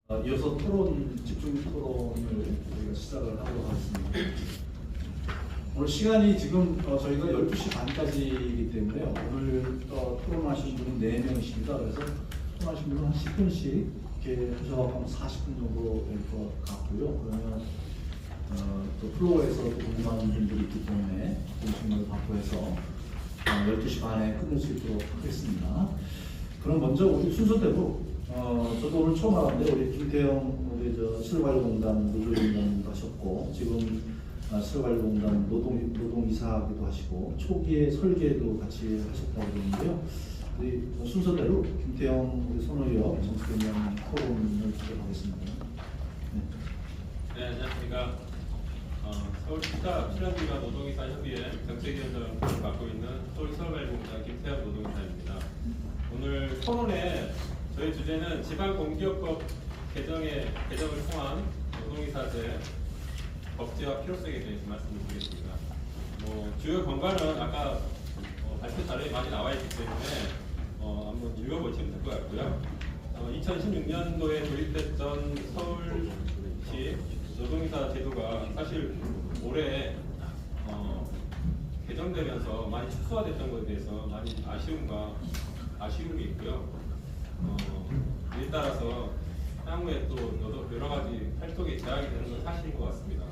이어서 집중 토론을 저희가 시작을 하도록 하겠습니다. 오늘 시간이 지금 저희가 12시 반까지이기 때문에 오늘 토론하신 분은 4명이십니다. 그래서 토론하신 분은 한 10분씩 이렇게 하셔서 40분 정도 될 것 같고요. 그러면 또 플로어에서 궁금한 분들이 있기 때문에 공식을 확보해서 12시 반에 끝낼 수 있도록 하겠습니다. 그럼 먼저 우리 순서대로 저도 오늘 처음 알았는데 우리 김태형 우리 실업관리공단 노조위원장도 하셨고 지금 실업관리공단 노동이사기도 하시고 초기에 설계도 같이 하셨다고 그러는데요. 우리 순서대로 김태형 우리 손의협 정수위원장 토론을 시작하겠습니다. 네, 안녕하십니까. 서울시사 실업기가 노동이사 협의회 정책위원장을 맡고 있는 서울시설관리공단 김태형 노동이사입니다. 오늘 토론에 저희 주제는 지방공기업법 개정을 통한 노동이사제 법제화 필요성에 대해서 말씀을 드리겠습니다. 주요 건과는 아까 발표 자료에 많이 나와 있기 때문에 한번 읽어보시면 될 것 같고요. 2016년도에 도입됐던 서울시 노동이사 제도가 사실 올해 개정되면서 많이 축소화됐던 것에 대해서 많이 아쉬움이 있고요. 이에 따라서 향후에 또 여러 가지 활동이 제약이 되는 건 사실인 것 같습니다.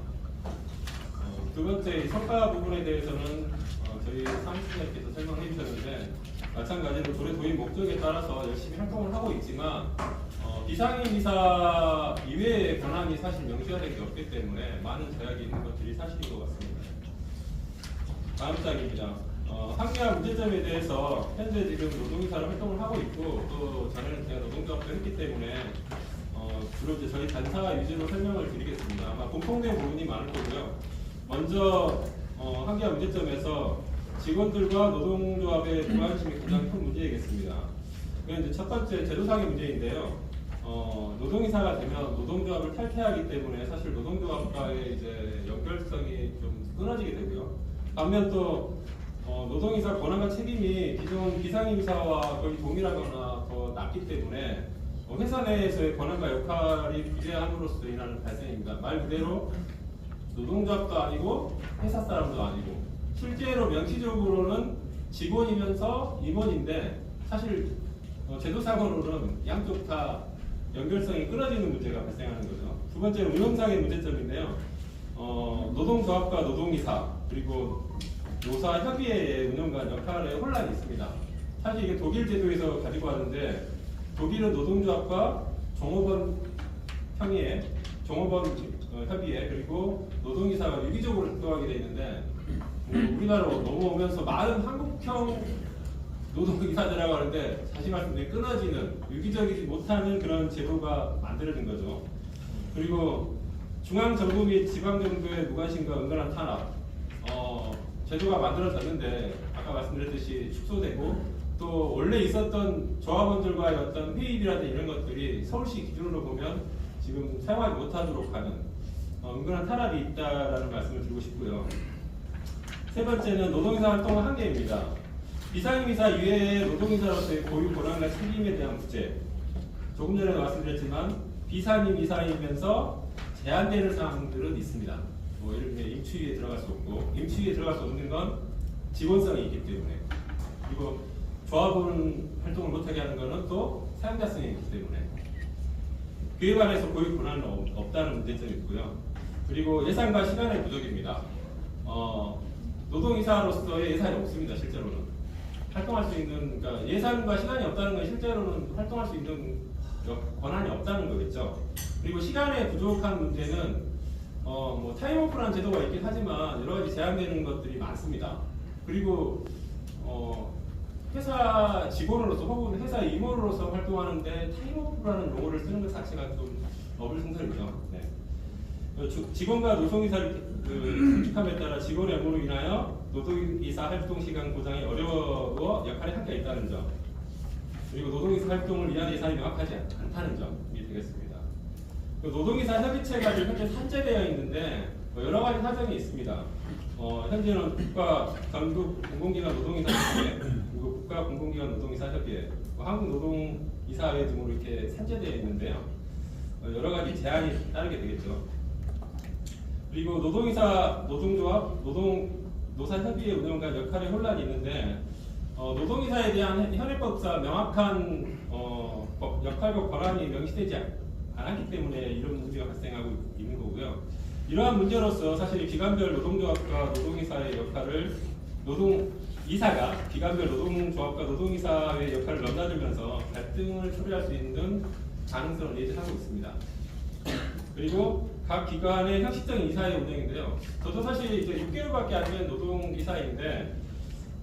두 번째 성과 부분에 대해서는 저희 사무총장께서 설명해 주셨는데 마찬가지로 조례 도입 목적에 따라서 열심히 활동을 하고 있지만 비상임 이사 이외의 권한이 사실 명시화된 게 없기 때문에 많은 제약이 있는 것들이 사실인 것 같습니다. 다음 장입니다. 항의와 문제점에 대해서 현재 지금 노동이사로 활동을 하고 있고 또 전에는 제가 노동조합도 했기 때문에 주로 이제 저희 단사 위주로 설명을 드리겠습니다. 아마 공통된 부분이 많을 거고요. 먼저 항의와 문제점에서 직원들과 노동조합의 무관심이 가장 큰 문제이겠습니다. 그게 이제 첫 번째 제도상의 문제인데요. 노동이사가 되면 노동조합을 탈퇴하기 때문에 사실 노동조합과의 이제 연결성이 좀 끊어지게 되고요. 반면 또 노동이사 권한과 책임이 기존 비상임사와 거의 동일하거나 더 낮기 때문에 회사 내에서의 권한과 역할이 부재함으로써 인하는 발생입니다. 말 그대로 노동조합도 아니고 회사 사람도 아니고 실제로 명시적으로는 직원이면서 임원인데 사실 제도상으로는 양쪽 다 연결성이 끊어지는 문제가 발생하는 거죠. 두 번째는 운영상의 문제점인데요. 노동조합과 노동이사 그리고 노사 협의회의 운영과 역할에 혼란이 있습니다. 사실 이게 독일 제도에서 가지고 왔는데 독일은 노동조합과 종업원 협의회 그리고 노동이사가 유기적으로 작동하게 되어 있는데 우리나라로 넘어오면서 많은 한국형 노동이사제라고 하는데 다시 말씀드리면 끊어지는 유기적이지 못하는 그런 제도가 만들어진 거죠. 그리고 중앙정부 및 지방정부의 무관심과 은근한 탄압 제도가 만들어졌는데 아까 말씀드렸듯이 축소되고 또 원래 있었던 조합원들과의 어떤 회의라든지 이런 것들이 서울시 기준으로 보면 지금 사용하지 못하도록 하는 은근한 탄압이 있다라는 말씀을 드리고 싶고요. 세 번째는 노동이사 활동의 한계입니다. 비상임이사 이외의 노동이사로서의 고유 권한과 책임에 대한 부재. 조금 전에도 말씀드렸지만 비상임이사이면서 제한되는 사항들은 있습니다. 예를 들면 임추위에 들어갈 수 없고 임추위에 들어갈 수 없는 건 직원성이 있기 때문에 그리고 조합원 활동을 못하게 하는 것은 또 사용자성이 있기 때문에 그에 관해서 고유 권한은 없다는 문제점이 있고요. 그리고 예산과 시간의 부족입니다. 노동이사로서의 예산이 없습니다. 실제로는 활동할 수 있는 그러니까 예산과 시간이 없다는 건 실제로는 활동할 수 있는 권한이 없다는 거겠죠. 그리고 시간의 부족한 문제는 타임오프라는 제도가 있긴 하지만 여러 가지 제한되는 것들이 많습니다. 그리고 회사 직원으로서 혹은 회사 임원으로서 활동하는데 타임오프라는 용어를 쓰는 것 자체가 좀 어불성설이죠. 네. 직원과 노동이사를 선택함에 따라 직원의 업무로 인하여 노동이사 활동 시간 보장이 어려워 역할에 한계가 있다는 점 그리고 노동이사 활동을 위한 예산이 명확하지 않다는 점이 되겠습니다. 노동이사 협의체가 지금 현재 산재되어 있는데 여러 가지 사정이 있습니다. 현재는 국가 전국 공공기관 노동이사 협의회 그리고 국가 공공기관 노동이사 협의회 한국노동이사회 등으로 이렇게 산재되어 있는데요. 제한이 따르게 되겠죠. 그리고 노동이사, 노동조합, 노사협의회 운영과 역할의 혼란이 있는데 노동이사에 대한 현행법상 명확한 역할과 권한이 명시되지 않았기 때문에 이런 문제가 발생하고 있는 거고요. 이러한 문제로서 사실 기관별 노동조합과 노동이사의 역할을 이사가 기관별 노동조합과 노동이사의 역할을 넘나들면서 갈등을 초래할 수 있는 가능성을 예측하고 있습니다. 그리고 각 기관의 형식적인 이사의 운영인데요. 저도 사실 이제 6개월밖에 안 된 노동이사인데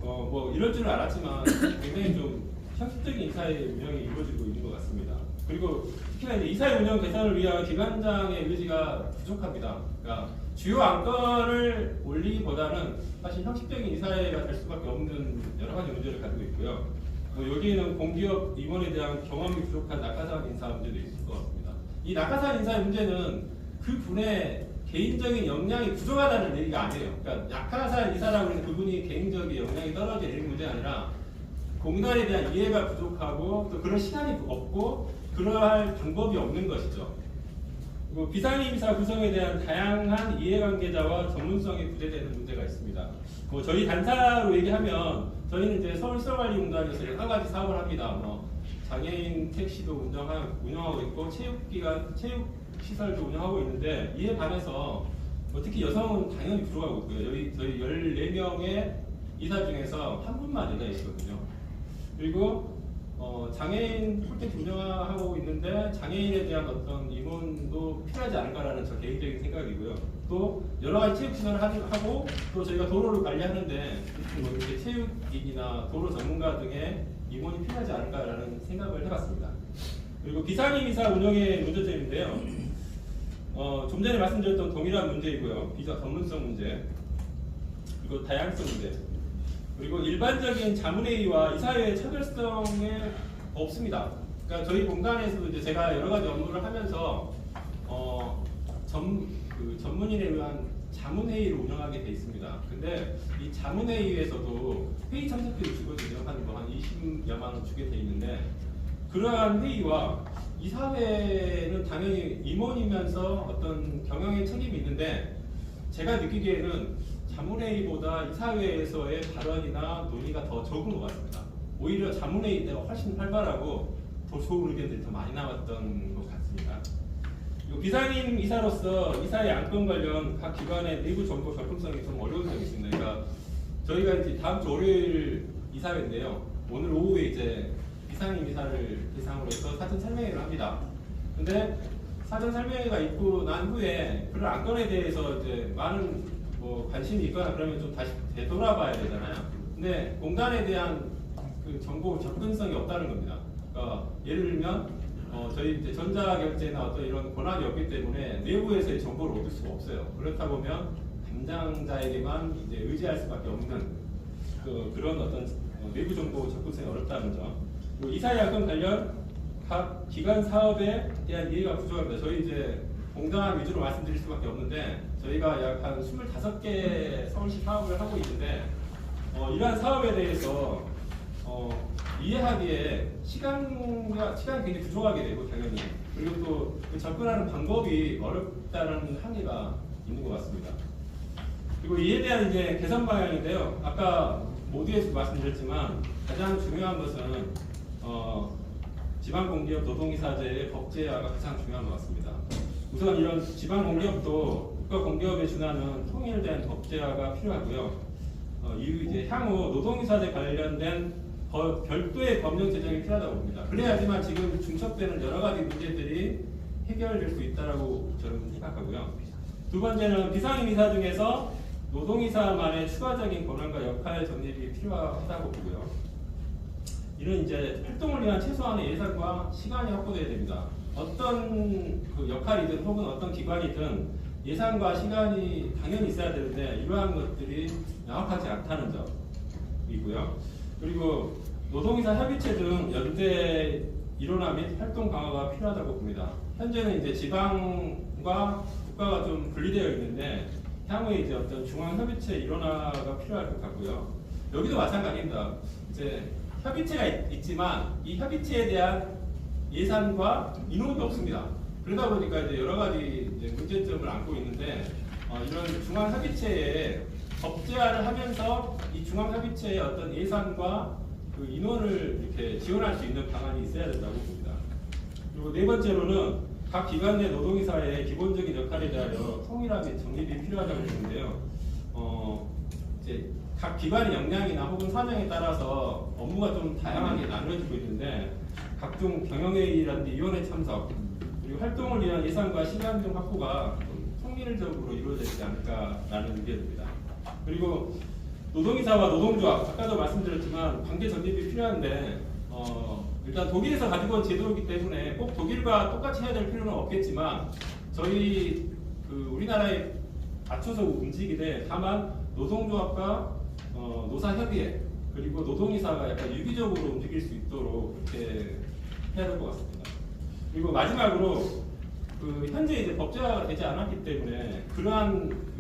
뭐 이럴 줄은 알았지만 굉장히 좀 형식적인 이사의 운영이 이루어지고 있는 것 같습니다. 그리고 특히나 이제 이사의 운영 개선을 위한 기관장의 의지가 부족합니다. 그러니까 주요 안건을 올리기보다는 사실 형식적인 이사회가 될 수밖에 없는 여러 가지 문제를 가지고 있고요. 여기에는 공기업 임원에 대한 경험이 부족한 낙하산 인사 문제도 있을 것 같습니다. 이 낙하산 인사의 문제는 그 분의 개인적인 역량이 부족하다는 얘기가 아니에요. 그러니까 낙하산 이사라고 하는 그분이 개인적인 역량이 떨어져 있는 문제가 아니라 공단에 대한 이해가 부족하고 또 그런 시간이 없고 그러할 방법이 없는 것이죠. 그리고 비상임이사 구성에 대한 다양한 이해관계자와 전문성이 부재되는 문제가 있습니다. 저희 단사로 얘기하면 저희는 이제 서울시설관리공단에서 여러 가지 사업을 합니다. 장애인 택시도 운영하고 있고 체육시설도 운영하고 있는데 이에 반해서 특히 여성은 당연히 부족하고 있고요. 저희 14명의 이사 중에서 한 분만 여자이시거든요. 그리고 장애인 홀택 운영하고 있는데 장애인에 대한 어떤 임원도 필요하지 않을까라는 저 개인적인 생각이고요. 또 여러 가지 체육시설을 하고 또 저희가 도로를 관리하는데 이렇게 체육인이나 도로 전문가 등의 임원이 필요하지 않을까라는 생각을 해봤습니다. 그리고 비상임이사 운영의 문제점인데요. 좀 전에 말씀드렸던 동일한 문제이고요. 비자 전문성 문제, 그리고 다양성 문제, 그리고 일반적인 자문회의와 이사회의 차별성에 없습니다. 그러니까 저희 공단에서도 이제 제가 여러 가지 업무를 하면서 전문인에 의한 자문회의를 운영하게 돼 있습니다. 근데 이 자문회의에서도 회의 참석비를 주거든요. 한 20여만 원 주게 돼 있는데 그러한 회의와 이사회는 당연히 임원이면서 어떤 경영의 책임이 있는데 제가 느끼기에는 자문회의보다 이사회에서의 발언이나 논의가 더 적은 것 같습니다. 오히려 자문회의 때가 훨씬 활발하고 더 좋은 의견들이 더 많이 나왔던 것 같습니다. 비상임 이사로서 이사의 안건 관련 각 기관의 내부 정보 접근성이 좀 어려운 점이 있습니다. 그러니까 저희가 이제 다음 주 월요일 이사회인데요. 오늘 오후에 이제 비상임 이사를 대상으로 해서 사전 설명회를 합니다. 근데 사전 설명회가 있고 난 후에 그런 안건에 대해서 이제 많은 관심이 있거나 그러면 좀 다시 되돌아봐야 되잖아요. 근데 공단에 대한 그 정보 접근성이 없다는 겁니다. 그러니까 예를 들면 저희 이제 전자결제나 어떤 이런 권한이 없기 때문에 내부에서의 정보를 얻을 수가 없어요. 그렇다 보면 담당자에게만 이제 의지할 수밖에 없는 그런 어떤 내부 정보 접근성이 어렵다는 점. 그리고 이사회 안건 관련 각 기관 사업에 대한 이해가 부족합니다. 저희 이제 공단 위주로 말씀드릴 수밖에 없는데 저희가 약 한 25개 서울시 사업을 하고 있는데 이러한 사업에 대해서 이해하기에 시간이 굉장히 부족하게 되고 당연히 그리고 또 그 접근하는 방법이 어렵다는 한계가 있는 것 같습니다. 그리고 이에 대한 이제 개선 방향인데요. 아까 모두에서 말씀드렸지만 가장 중요한 것은 지방공기업 노동이사제의 법제화가 가장 중요한 것 같습니다. 우선 이런 지방공기업도 국가공기업에 준하는 통일된 법제화가 필요하고요. 이제 향후 노동이사제 관련된 별도의 법령 제정이 필요하다고 봅니다. 그래야지만 지금 중첩되는 여러 가지 문제들이 해결될 수 있다고 저는 생각하고요. 두 번째는 비상임이사 중에서 노동이사만의 추가적인 권한과 역할 정립이 필요하다고 보고요. 이는 이제 활동을 위한 최소한의 예산과 시간이 확보돼야 됩니다. 어떤 그 역할이든 혹은 어떤 기관이든 예산과 시간이 당연히 있어야 되는데 이러한 것들이 명확하지 않다는 점이고요. 그리고 노동이사 협의체 등 연대 일원화 및 활동 강화가 필요하다고 봅니다. 현재는 이제 지방과 국가가 좀 분리되어 있는데 향후에 이제 어떤 중앙 협의체 일원화가 필요할 것 같고요. 여기도 마찬가지입니다. 이제 협의체가 있지만 이 협의체에 대한 예산과 인원이 없습니다. 그러다 보니까 이제 여러 가지 이제 문제점을 안고 있는데 이런 중앙합의체에 법제화를 하면서 이 중앙합의체의 어떤 예산과 그 인원을 이렇게 지원할 수 있는 방안이 있어야 된다고 봅니다. 그리고 네 번째로는 각 기관 내 노동이사의 기본적인 역할에 대하여 통일하게 정립이 필요하다고 보는데요. 이제 각 기관의 역량이나 혹은 사정에 따라서 업무가 좀 다양하게 나누어지고 있는데 각종 경영회의라든지 위원회 참석 그리고 활동을 위한 예산과 시간 등 확보가 좀 통일적으로 이루어지지 않을까라는 의견입니다. 그리고 노동이사와 노동조합 아까도 말씀드렸지만 관계 정립이 필요한데 일단 독일에서 가지고 온 제도이기 때문에 꼭 독일과 똑같이 해야 될 필요는 없겠지만 저희 우리나라에 맞춰서 움직이되 다만 노동조합과 노사협의회 그리고 노동이사가 약간 유기적으로 움직일 수 있도록 그렇게 해야 될 것 같습니다. 그리고 마지막으로 현재 이제 법제화가 되지 않았기 때문에 그러한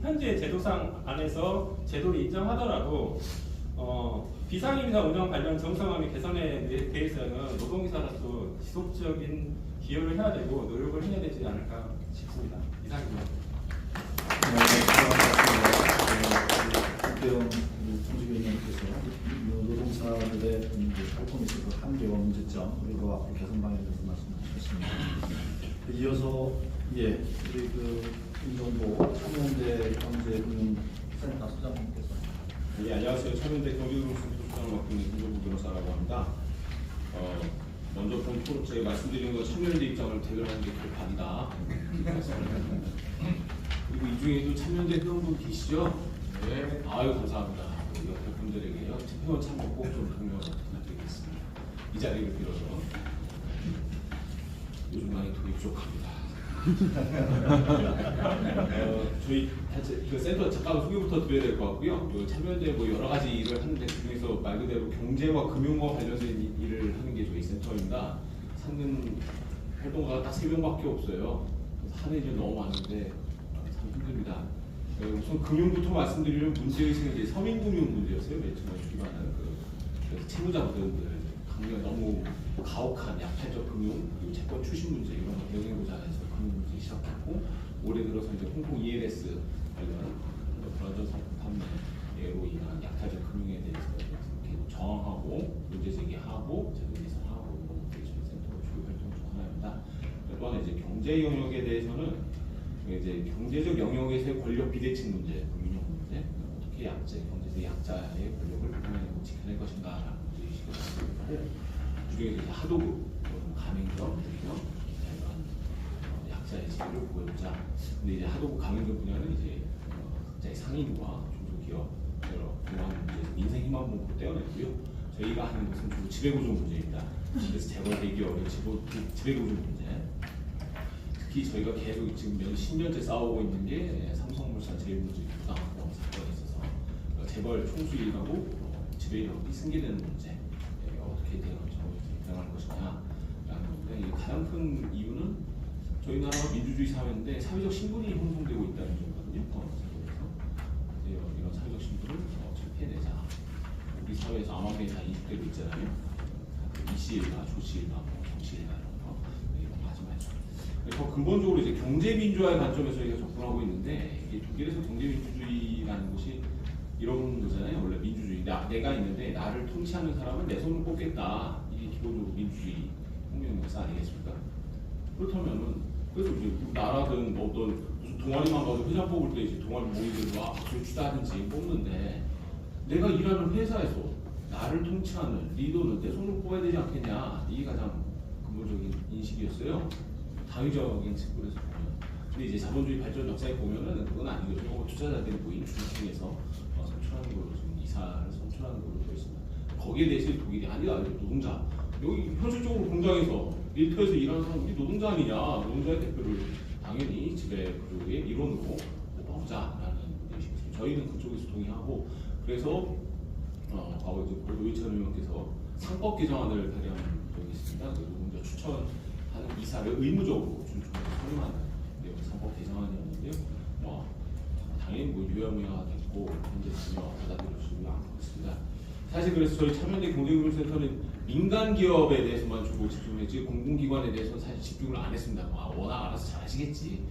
현재 제도상 안에서 제도를 인정하더라도 비상임사 운영 관련 정상화 및 개선에 대해서는 노동이사로서 지속적인 기여를 해야 되고 노력을 해야 되지 않을까 싶습니다. 이상입니다. 국회의원 정직위원님께서 노동사들의 활동에 있어서 한계와 문제점 그리고 앞으로 개선 방향에 대해서 말씀해 주셨습니다. 이어서 우리 김정보 참여연대 경제금융센터 소장님께서 안녕하세요. 참여연대 경제금융센터 소장을 맡고 있는 김정보 변호사라고 합니다. 먼저 본토로 제가 말씀드린 건 참여연대 입장을 대변하는 게 결판이다. 그리고 이 중에도 참여연대 회원분 계시죠? 네. 아유 감사합니다. 우리 옆에 분들에게요. 회원 참여 꼭 좀 독려 부탁드리겠습니다. 이 자리를 빌어서 요즘 많이 돈이 부족합니다. 저희 센터 잠깐 소개부터 드려야 될 것 같고요. 참여연대 여러 가지 일을 하는데 그 중에서 말 그대로 경제와 금융과 관련된 일을 하는 게 저희 센터입니다. 상근 활동가가 딱 3명밖에 없어요. 한 해 너무 많은데 참 힘듭니다. 우선 금융부터 말씀드리면 문제의식은 이제 서민금융 문제였어요. 맨 처음에 주기만은 채무자분들 강력 너무 가혹한 약탈적 금융 그리고 채권 추심 문제 이런 거 대응해보자 해서 금융 문제 시작했고 올해 들어서 이제 홍콩 ELS 관련 불안전 상품 판매로 인한 약탈적 금융에 대해서 계속 저항하고 문제 제기하고 제도 개선하고 이런 것들이 저희 센터 주요 활동 중 하나입니다. 또한 이제 경제 영역에 대해서는 이제 경제적 영역에서의 권력 비대칭 문제, 균형 문제, 어떻게 경제적 약자의 권력을 평행하고 지켜낼 것인가라는 문제의식을 가지고 있고, 그중에서 이제 하도급, 가맹점, 무기점, 이런 약자의 지위를 보여주자. 근데 이제 하도급 가맹점 분야는 이제 각자의 상인과 중소기업, 여러 공항 문제에서 민생 희망 문구 떼어냈고요. 저희가 하는 것은 주로 지배구조 문제입니다. 그래서 재벌 대기업의 지배구조 문제. 특히 저희가 계속 지금 10년째 싸우고 있는 게 삼성물산 제일모직 부당합병 사건에 있어서 재벌 총수일하고 지배력이 승계되는 문제 어떻게 대응할 것이냐라는 건데 이 가장 큰 이유는 저희 나라가 민주주의 사회인데 사회적 신분이 형성되고 있다는 점이거든요. 그래서 이런 사회적 신분을 철폐해내자. 우리 사회에서 아마존이 다 인식되고 있잖아요. 이씨일가, 조씨일가, 정씨일가 이런 거 하지 말자. 더 근본적으로 이제 경제 민주화의 관점에서 저희가 접근하고 있는데 이게 독일에서 경제 민주주의라는 것이 이런 거잖아요. 원래 민주주의 내가 있는데 나를 통치하는 사람은 내 손을 꼽겠다. 이게 기본적으로 민주주의 혁명 역사 아니겠습니까? 그렇다면은 그래서 이제 나라든 어떤 무슨 동아리만 봐도 회장 뽑을 때 이제 동아리 모이들 와 박수를 주다든지 뽑는데 내가 일하는 회사에서 나를 통치하는 리더는 내 손을 꼽아야 되지 않겠냐. 이게 가장 근본적인 인식이었어요. 당위적인 측면에서 보면. 근데 이제 자본주의 발전 역사에 보면은 그건 아니거든요. 투자자들이 모인 중심에서 선출하는 걸로 지금 이사를 선출하는 걸로 되어 있습니다. 거기에 대해서 독일이 아니다. 노동자. 여기 현실적으로 공장에서 일터에서 일하는 사람이 노동자 아니냐. 노동자의 대표를 당연히 지배구조의 일원으로 뽑아보자라는 의식입니다. 저희는 그쪽에서 동의하고 그래서 과거 이제 노이천 의원께서 상법 개정안을 발의한 적이 있습니다. 그 노동자 추천하는 이사를 의무적으로 준총에서 선임하는 상법 개정안이었는데요. 당연히 유야무야 됐고 현재 전혀 받아들일 수 있습니다. 사실 그래서 저희 참여연대 경제금융센터는 민간 기업에 대해서만 주로 집중을 했지 공공기관에 대해서는 사실 집중을 안 했습니다. 워낙 알아서 잘 하시겠지.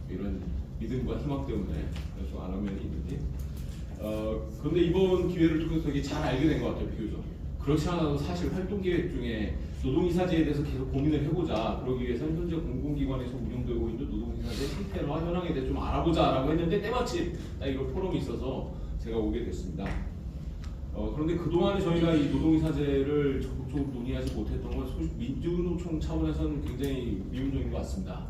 이런 믿음과 희망 때문에 좀 안 하면 있는데. 그런데 이번 기회를 통해서 되게 잘 알게 된 것 같아요, 비교적. 그렇지 않아도 사실 활동 계획 중에 노동이사제에 대해서 계속 고민을 해보자. 그러기 위해서는 현재 공공기관에서 운영되고 있는 노동이사제 실태와 현황에 대해 좀 알아보자라고 했는데 때마침 딱 이런 포럼이 있어서 제가 오게 됐습니다. 그런데 그동안에 저희가 이 노동이사제를 적극적으로 논의하지 못했던 건 소식 민주노총 차원에서는 굉장히 미온적인 것 같습니다.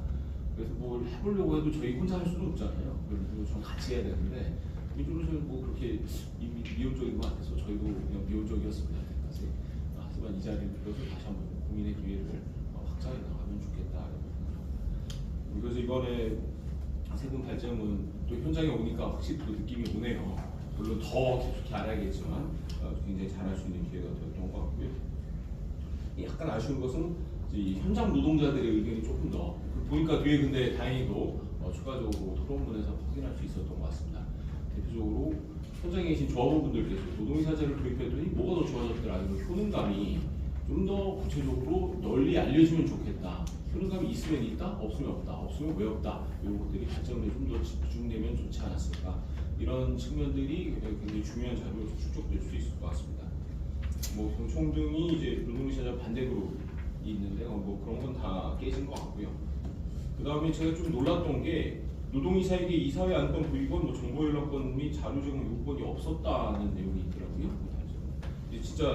그래서 뭘 해보려고 해도 저희 혼자 할 수는 없잖아요. 민주노총 같이 해야 되는데 민주노총은 뭐 그렇게 이미 미온적인 것 같아서 저희도 그냥 미온적이었습니다. 여기까지. 하지만 이 자리를 빌어서 다시 한번 고민의 기회를 확장해 나가면 좋겠다. 그래서 이번에 세 분 발제문 또 현장에 오니까 확실히 또 느낌이 오네요. 물론 더 깊숙이 알아야겠지만 굉장히 잘할 수 있는 기회가 되었던 것 같고요. 약간 아쉬운 것은 이 현장 노동자들의 의견이 조금 더 보니까 뒤에 근데 다행히도 추가적으로 토론문에서 확인할 수 있었던 것 같습니다. 대표적으로 현장에 계신 조합원분들께서 노동이사제를 도입했더니 뭐가 더 좋아졌더라 이런 효능감이 좀 더 구체적으로 널리 알려지면 좋겠다. 효능감이 있으면 있다, 없으면 없다, 없으면 왜 없다. 이런 것들이 발전에 좀 더 집중되면 좋지 않았을까. 이런 측면들이 굉장히 중요한 자료로 축적될 수 있을 것 같습니다. 뭐 경총등이 이제 노동이사제 반대 그룹이 있는데 뭐 그런 건 다 깨진 것 같고요. 그 다음에 제가 좀 놀랐던 게 노동이사에게 이사회 안건 부의권, 뭐 정보연락권 및 자료 제공 요구권이 없었다는 내용이 있더라고요. 진짜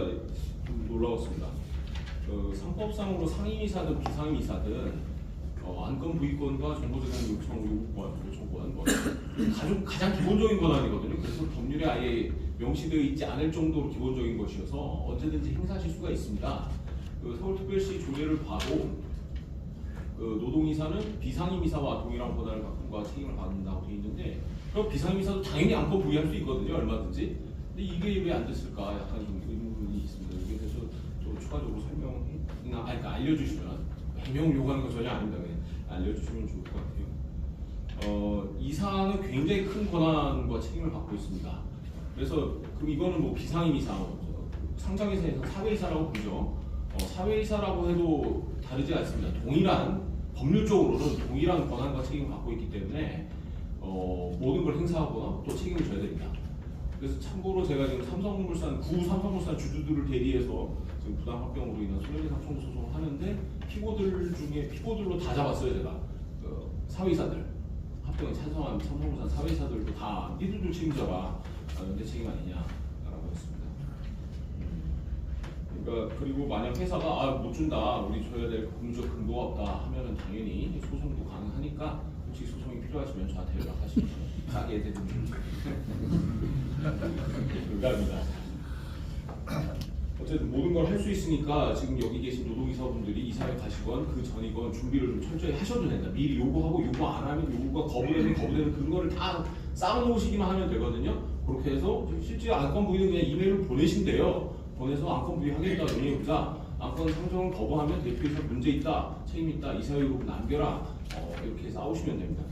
좀 놀라웠습니다. 상법상으로 상임이사든 비상임이사든 안건 부의권과 정보 제공 요청권, 뭐 가장 기본적인 권한이거든요. 그래서 법률에 아예 명시되어 있지 않을 정도로 기본적인 것이어서 언제든지 행사하실 수가 있습니다. 서울특별시 조례를 봐도 노동이사는 비상임이사와 동일한 권한을 갖고 책임을 받는다고 되어 있는데 그럼 비상임이사도 당연히 안건 부의할 수 있거든요. 얼마든지. 근데 이게 왜 안 됐을까? 약간 좀 의문이 있습니다. 이게 그래서 좀 추가적으로 그러니까 알려주시면 해명 요구하는 거 전혀 아닙니다. 그냥 알려주시면 좋을 것 같아요. 이사는 굉장히 큰 권한과 책임을 갖고 있습니다. 그래서 그럼 이거는 뭐 비상임이사, 상장회사에서 사회이사라고 부르죠. 사회이사라고 해도 다르지 않습니다. 법률적으로는 동일한 권한과 책임을 갖고 있기 때문에 모든 걸 행사하거나 또 책임을 져야 됩니다. 그래서 참고로 제가 지금 삼성물산 주주들을 대리해서 지금 부당합병으로 인한 손해배상 청구 소송을 하는데 피고들로 다 잡았어요. 제가 사회이사들 합병에 찬성한 삼성물산 사회이사들도 다 니들도 책임져라. 내 책임 아니냐라고 했습니다. 그러니까 그리고 만약 회사가 못 준다, 우리 줘야 될 법률적 근거가 없다 하면은 당연히 소송도 가능하니까 혹시 소송이 필요하시면 저한테 연락하시면 싸게 해드리는 농담입니다. 어쨌든 모든 걸 할 수 있으니까 지금 여기 계신 노동이사분들이 이사회 가시건 그 전이건 준비를 좀 철저히 하셔도 된다. 미리 요구하고 요구 안 하면 요구가 거부되는 근거를 다 쌓아놓으시기만 하면 되거든요. 그렇게 해서 실제 안건 부의는 그냥 이메일을 보내신대요. 보내서 안건 부의하겠다 논의해보자. 안건 상정을 거부하면 대표이사 문제 있다, 책임 있다, 이사회로 남겨라. 이렇게 싸우시면 됩니다.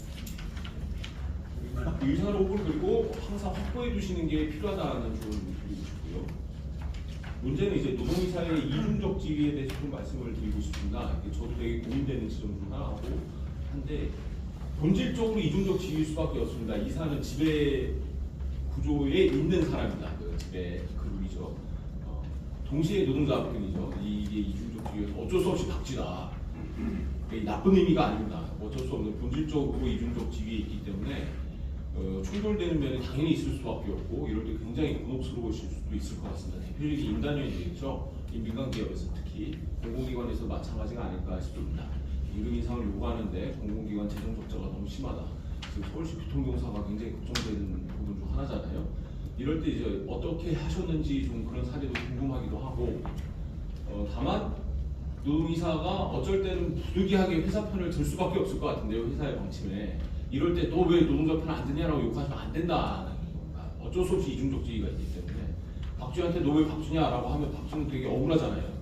의사록을 그리고 항상 확보해 두시는 게 필요하다는 조언을 드리고 싶고요. 문제는 이제 노동이사의 이중적 지위에 대해서 좀 말씀을 드리고 싶습니다. 저도 되게 고민되는 지점 중 하나고 한데 본질적으로 이중적 지위일 수밖에 없습니다. 이사는 지배 구조에 있는 사람이다. 그 지배 그룹이죠. 동시에 노동자 합병이죠. 이게 이중적 지위여서 어쩔 수 없이 박쥐다. 나쁜 의미가 아닙니다. 어쩔 수 없는 본질적으로 이중적 지위에 있기 때문에 충돌되는 면이 당연히 있을 수밖에 없고 이럴 때 굉장히 곤혹스러우실 수도 있을 것 같습니다. 대표적인 임단위원이 되겠죠. 이 민간기업에서 특히 공공기관에서 마찬가지가 아닐까 싶습니다. 임금 인상을 요구하는데 공공기관 재정 적자가 너무 심하다. 지금 서울시 교통공사가 굉장히 걱정되는 부분 중 하나잖아요. 이럴 때 이제 어떻게 하셨는지 좀 그런 사례도 궁금하기도 하고 다만 노동이사가 어쩔 때는 부득이하게 회사 편을 들 수밖에 없을 것 같은데요. 회사의 방침에 이럴 때 너 왜 노동자 편 안 드냐라고 욕하시면 안 된다는 겁니다. 어쩔 수 없이 이중적 지위가 있기 때문에 박쥐한테 너 왜 박쥐냐라고 하면 박쥐는 되게 억울하잖아요.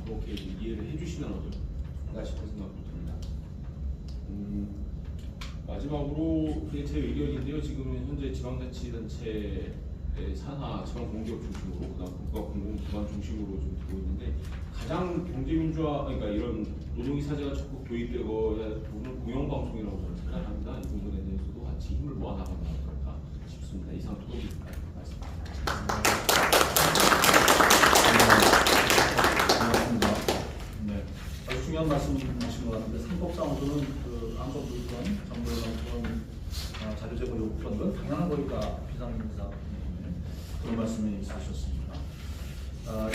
그렇게 이해를 해주시면 어떨까 싶은 생각도 듭니다. 마지막으로 그게 제 의견인데요. 지금 현재 지방자치단체 산하처럼 공기업 중심으로 그다음 국가 공공기관 중심으로 좀 되고 있는데 가장 경제민주화 그러니까 이런 노동이사제가 적극 도입되고야 보는 공영방송이라고 저는 생각합니다. 이 부분에 대해서도 같이 힘을 모아 나가면 어떨까 싶습니다. 이상 토론입니다. 고맙습니다. 네, 아주 중요한 말씀하신 것 같은데 상법상으로는 그 안법부의원 정부의원 자료 제공 요구 그런 건 당연한 거니까 비상임사 그런 말씀이 있으셨습니다.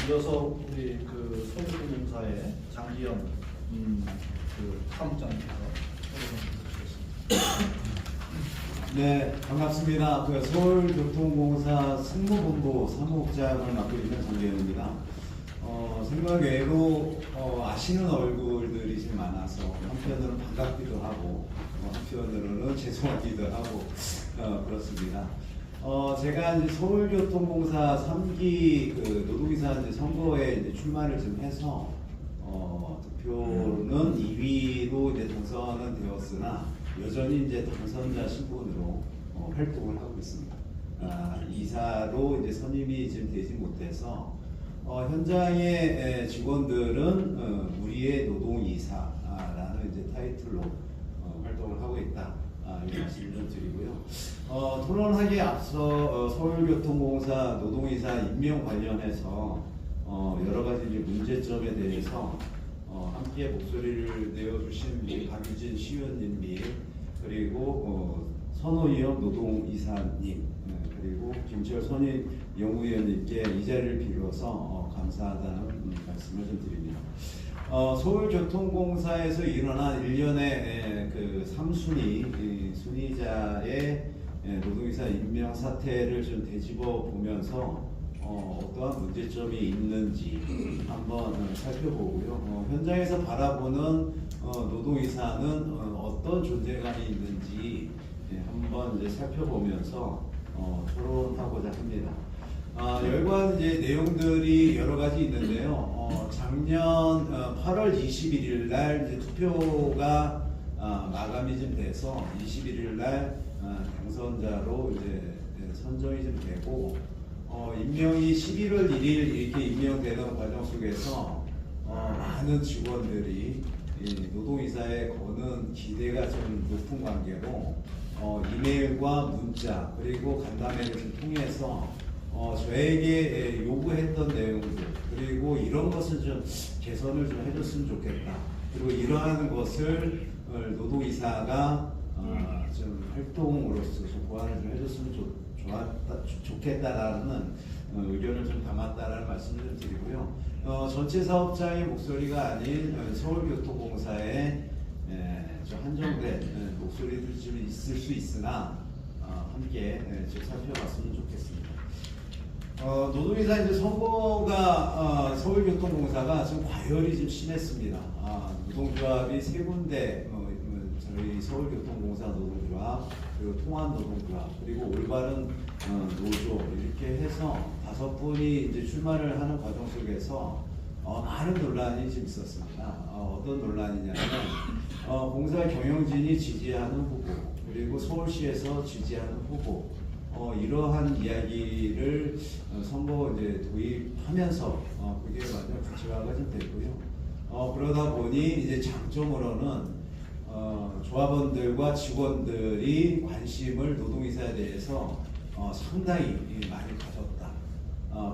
이어서 우리 그 서울교통공사의 장기현 그 사무장님께서 네, 반갑습니다. 그 서울교통공사 승무본부 사무국장을 맡고 있는 장기현입니다. 생각외로 아시는 얼굴들이 좀 많아서 한편으로는 반갑기도 하고 한편으로는 죄송하기도 하고 그렇습니다. 제가 이제 서울교통공사 3기 그 노동이사 이제 선거에 이제 출마를 좀 해서 득표는 2위로 이제 당선은 되었으나 여전히 이제 당선자 신분으로 활동을 하고 있습니다. 이사로 이제 선임이 지금 되지 못해서 현장의 직원들은 우리의 노동이사라는 이제 타이틀로 활동을 하고 있다. 이 말씀을 좀 드리고요. 토론하기에 앞서 서울교통공사 노동이사 임명 관련해서 여러 가지 이제 문제점에 대해서 함께 목소리를 내어주신 박유진 시의원님 및 그리고 선호위원 노동이사님 그리고 김철 선임 연구위원님께 이 자리를 빌어서 감사하다는 말씀을 좀 드립니다. 서울교통공사에서 일어난 일련의 그 3순위 순위자의 노동이사 임명 사태를 좀 되짚어 보면서 어떠한 문제점이 있는지 한번 살펴보고요. 현장에서 바라보는 노동이사는 어떤 존재감이 있는지 한번 이제 살펴보면서 토론하고자 합니다. 열관 이제 내용들이 여러 가지 있는데요. 작년 8월 21일 날 이제 투표가 마감이 좀 돼서 21일 날 당선자로 이제 선정이 좀 되고 임명이 11월 1일 이렇게 임명되는 과정 속에서 많은 직원들이 노동이사에 거는 기대가 좀 높은 관계로 이메일과 문자 그리고 간담회를 통해서 저에게 요구했던 내용들 그리고 이런 것을 좀 개선을 좀 해줬으면 좋겠다. 그리고 이러한 것을 노동이사가 좀 활동으로서 좀 보완을 좀 해줬으면 좋겠다라는 의견을 좀 담았다라는 말씀을 좀 드리고요. 전체 사업장의 목소리가 아닌 서울교통공사의 좀 한정된 목소리들이 좀 있을 수 있으나 함께 좀 살펴봤으면 좋겠습니다. 노동이사 이제 선거가 서울교통공사가 좀 과열이 좀 심했습니다. 노동조합이 세 군데 저희 서울교통공사 노동조합 그리고 통합노동조합 그리고 올바른 노조 이렇게 해서 5분이 이제 출마를 하는 과정 속에서 많은 논란이 좀 있었습니다. 어떤 논란이냐면 공사 경영진이 지지하는 후보 그리고 서울시에서 지지하는 후보 이러한 이야기를 선거 이제 도입하면서 그게 완전 구체화가 좀 됐고요. 그러다 보니 이제 장점으로는 조합원들과 직원들이 관심을 노동이사에 대해서 상당히 많이 가졌다.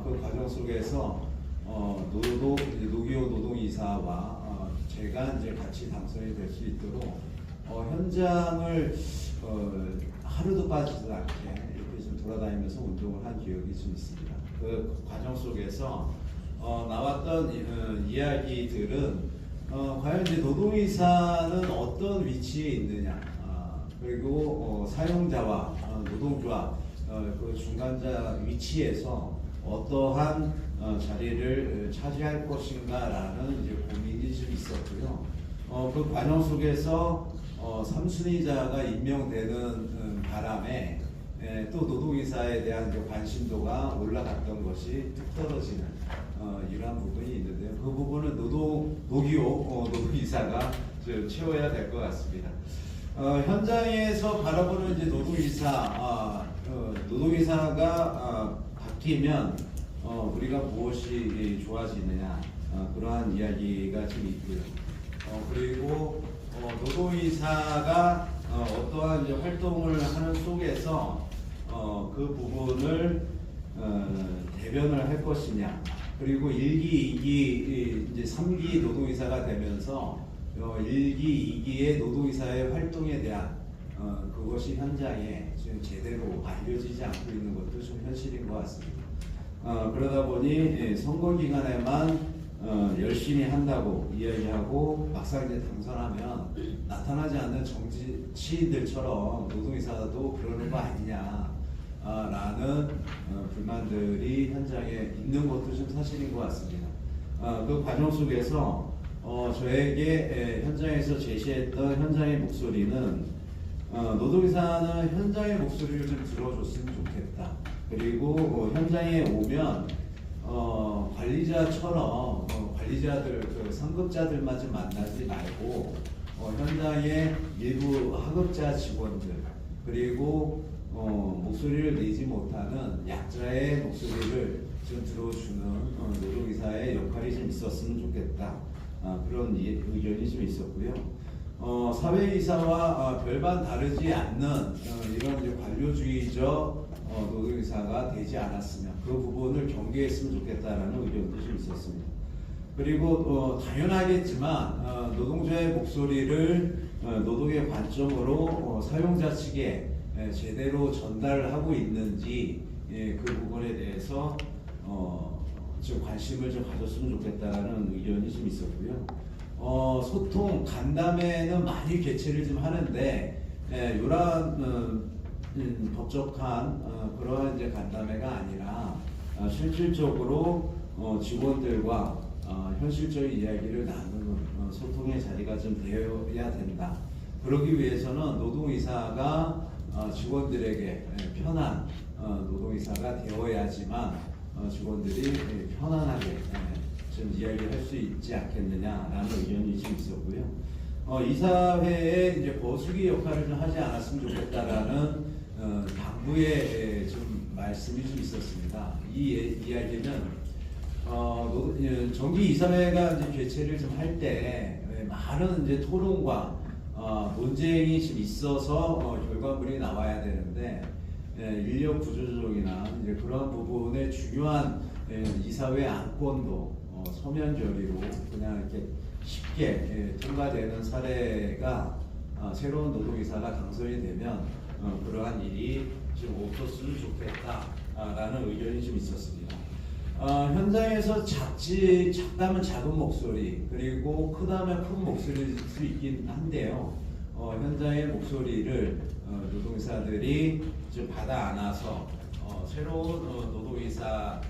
그 과정 속에서 노기호 노동이사와 제가 이제 같이 당선이 될 수 있도록 현장을 하루도 빠지지 않게 이렇게 좀 돌아다니면서 운동을 한 기억이 좀 있습니다. 그 과정 속에서 나왔던 이야기들은 과연 이제 노동이사는 어떤 위치에 있느냐, 그리고 사용자와 노동조합 그 중간자 위치에서 어떠한 자리를 차지할 것인가라는 이제 고민이 좀 있었고요. 그 과정 속에서 3순위자가 임명되는 바람에 또 노동이사에 대한 이제 관심도가 올라갔던 것이 뚝 떨어지는 이러한 부분이 있는데요. 그 부분은 노기호 노동이사가 좀 채워야 될 것 같습니다. 현장에서 바라보는 이제 노동이사가 바뀌면 우리가 무엇이 좋아지느냐 그러한 이야기가 좀 있고요. 그리고 노동이사가 어떠한 이제 활동을 하는 속에서 그 부분을 대변을 할 것이냐, 그리고 1기, 2기, 이제 3기 노동이사가 되면서 1기, 2기의 노동이사의 활동에 대한 그것이 현장에 지금 제대로 알려지지 않고 있는 것도 좀 현실인 것 같습니다. 그러다 보니 선거 기간에만 열심히 한다고 이야기하고 막상 이제 당선하면 나타나지 않는 정치인들처럼 노동이사도 그러는 거 아니냐 라는 불만들이 현장에 있는 것도 좀 사실인 것 같습니다. 그 과정 속에서 저에게 현장에서 제시했던 현장의 목소리는 노동이사는 현장의 목소리를 좀 들어줬으면 좋겠다. 그리고 현장에 오면 관리자처럼 관리자들, 그 상급자들만 좀 만나지 말고 현장의 일부 하급자 직원들, 그리고 목소리를 내지 못하는 약자의 목소리를 좀 들어주는 노동이사의 역할이 좀 있었으면 좋겠다. 그런 의견이 좀 있었고요. 사회이사와 별반 다르지 않는 이런 이제 관료주의적 노동이사가 되지 않았으면 그 부분을 경계했으면 좋겠다라는 의견도 좀 있었습니다. 그리고 당연하겠지만 노동자의 목소리를 노동의 관점으로 사용자 측에 제대로 전달하고 있는지 그 부분에 대해서 좀 관심을 좀 가졌으면 좋겠다라는 의견이 좀 있었고요. 소통 간담회는 많이 개최를 좀 하는데 이러한 법적한 그러한 이제 간담회가 아니라 실질적으로 직원들과 현실적인 이야기를 나누는 소통의 자리가 좀 되어야 된다. 그러기 위해서는 노동이사가 직원들에게 편한 노동이사가 되어야지만 직원들이 편안하게 좀 이야기를 할 수 있지 않겠느냐라는 의견이 좀 있었고요. 이사회에 이제 거수기 역할을 좀 하지 않았으면 좋겠다라는 당부의 좀 말씀이 좀 있었습니다. 이 이야기는 정기 이사회가 이제 개최를 좀 할 때 많은 이제 토론과 논쟁이 좀 있어서 결과물이 나와야 되는데 인력 구조조정이나 이제 그런 부분의 중요한 이사회 안건도 서면 결의로 그냥 이렇게 쉽게 통과되는 사례가 새로운 노동이사가 당선이 되면 그러한 일이 좀 없었으면 좋겠다라는 의견이 좀 있었습니다. 현장에서 작다면 작은 목소리, 그리고 크다면 큰 목소리일 수 있긴 한데요. 현장의 목소리를 노동이사들이 좀 받아 안아서 새로운 노동이사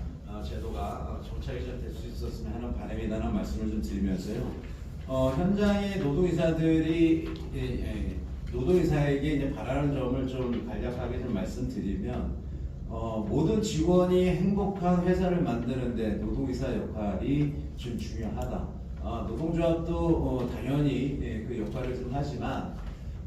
제도가 정착이 좀 될 수 있었으면 하는 바람이라는 말씀을 좀 드리면서요. 현장의 노동이사들이 노동이사에게 이제 바라는 점을 좀 간략하게 좀 말씀드리면 모든 직원이 행복한 회사를 만드는데 노동이사 역할이 좀 중요하다. 노동조합도 당연히 그 역할을 좀 하지만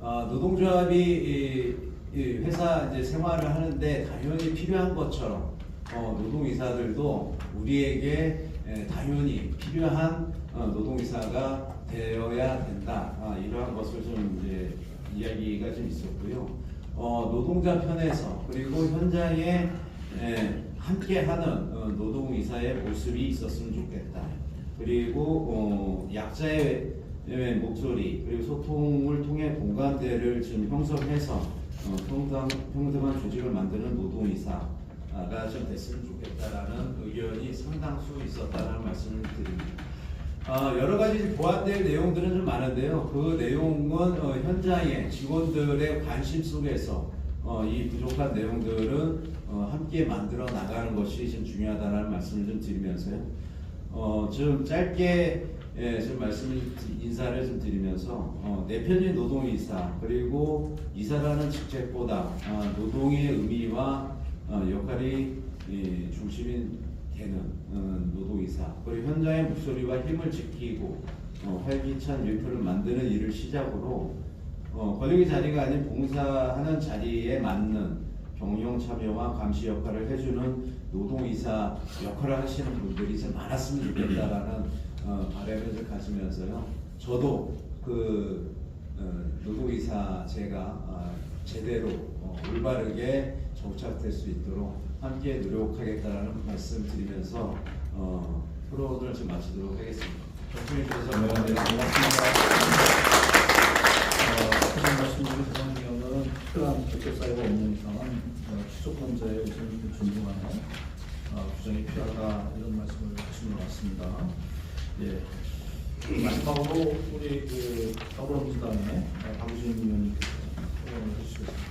노동조합이 회사 이제 생활을 하는데 당연히 필요한 것처럼 노동이사들도 우리에게 당연히 필요한 노동이사가 되어야 된다. 이러한 것을 좀 이제 이야기가 좀 있었고요. 노동자 편에서 그리고 현장에 함께하는 노동이사의 모습이 있었으면 좋겠다. 그리고 약자의 목소리 그리고 소통을 통해 공감대를 좀 형성해서 평등한 조직을 만드는 노동이사가 좀 됐으면 좋겠다라는 의견이 상당수 있었다는 말씀을 드립니다. 여러 가지 보완될 내용들은 좀 많은데요. 그 내용은 현장의 직원들의 관심 속에서 이 부족한 내용들은 함께 만들어 나가는 것이 좀 중요하다는 말씀을 좀 드리면서요. 좀 짧게 좀 인사를 좀 드리면서 내편의 노동이사 그리고 이사라는 직책보다 노동의 의미와 역할이 중심이 되는 노동이사 그리고 현장의 목소리와 힘을 지키고 활기찬 일터를 만드는 일을 시작으로 권력의 자리가 아닌 봉사하는 자리에 맞는 경영 참여와 감시 역할을 해주는 노동이사 역할을 하시는 분들이 좀 많았으면 좋겠다라는 바람을 가지면서요. 저도 그 노동이사 제가 제대로 올바르게 정착될 수 있도록 함께 노력하겠다라는 말씀 드리면서 토론을 좀 마치도록 하겠습니다. 말씀해 주셔서 고맙습니다. 하신 말씀 중에 가장 중요한 것은 특별한 결격 사유가 없는 이상은 추적권자의 우선 존중하는 규정이 필요하다 이런 말씀을 하신 것 같습니다. 예. 마지막으로 우리 그 더불어민주당의 박우진 의원님께서 토론을 해주시겠습니다.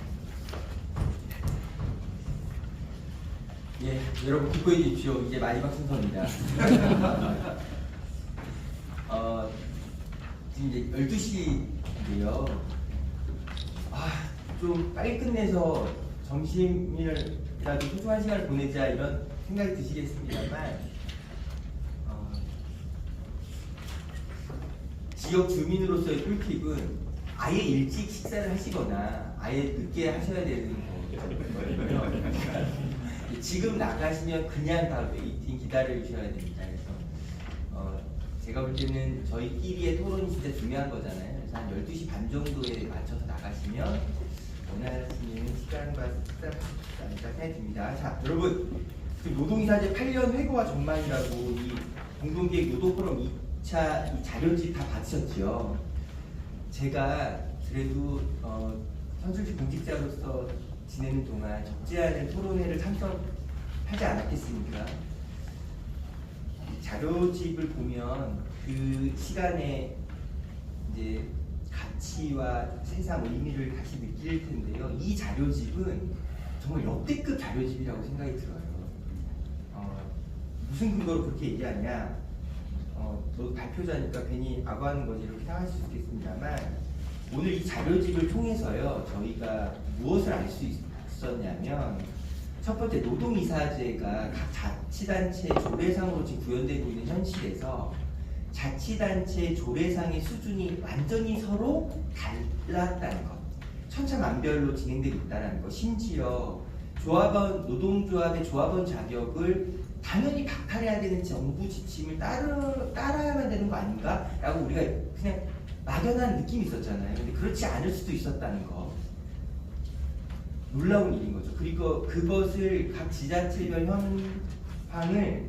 예, 여러분 기꺼이 주십시오. 이제 마지막 순서입니다. 지금 이제 12시인데요. 좀 빨리 끝내서 점심이라도 소중한 시간을 보내자 이런 생각이 드시겠습니다만 지역 주민으로서의 꿀팁은 아예 일찍 식사를 하시거나 아예 늦게 하셔야 되는 거거든요. 지금 나가시면 그냥 다 웨이팅 기다려 주셔야 됩니다. 그래서 제가 볼 때는 저희끼리의 토론이 진짜 중요한 거잖아요. 그래서 한 12시 반 정도에 맞춰서 나가시면 원하시는 시간과 식사를 하실 않을까 생각이 듭니다. 자, 여러분 지금 노동이사제 8년 회고와 전망이라고 이 공동기획 노동포럼 2차 이 자료집 다 받으셨죠? 제가 그래도 선출직 공직자로서 지내는 동안 적지 않은 토론회를 참석하지 않았겠습니까? 자료집을 보면 그 시간에 이제 가치와 세상 의미를 다시 느낄 텐데요. 이 자료집은 정말 역대급 자료집이라고 생각이 들어요. 무슨 근거로 그렇게 얘기하냐? 너 발표자니까 괜히 악어하는 거지 이렇게 생각하실 수 있겠습니다만 오늘 이 자료집을 통해서요 저희가 무엇을 알 수 있었냐면 첫 번째 노동이사제가 각 자치단체 조례상으로 지금 구현되고 있는 현실에서 자치단체 조례상의 수준이 완전히 서로 달랐다는 것, 천차만별로 진행되고 있다는 것, 심지어 조합원 노동조합의 조합원 자격을 당연히 박탈해야 되는 정부 지침을 따라야만 되는 거 아닌가라고 우리가 그냥 막연한 느낌이 있었잖아요. 근데 그렇지 않을 수도 있었다는 거. 놀라운 일인 거죠. 그리고 그것을 각 지자체별 현황을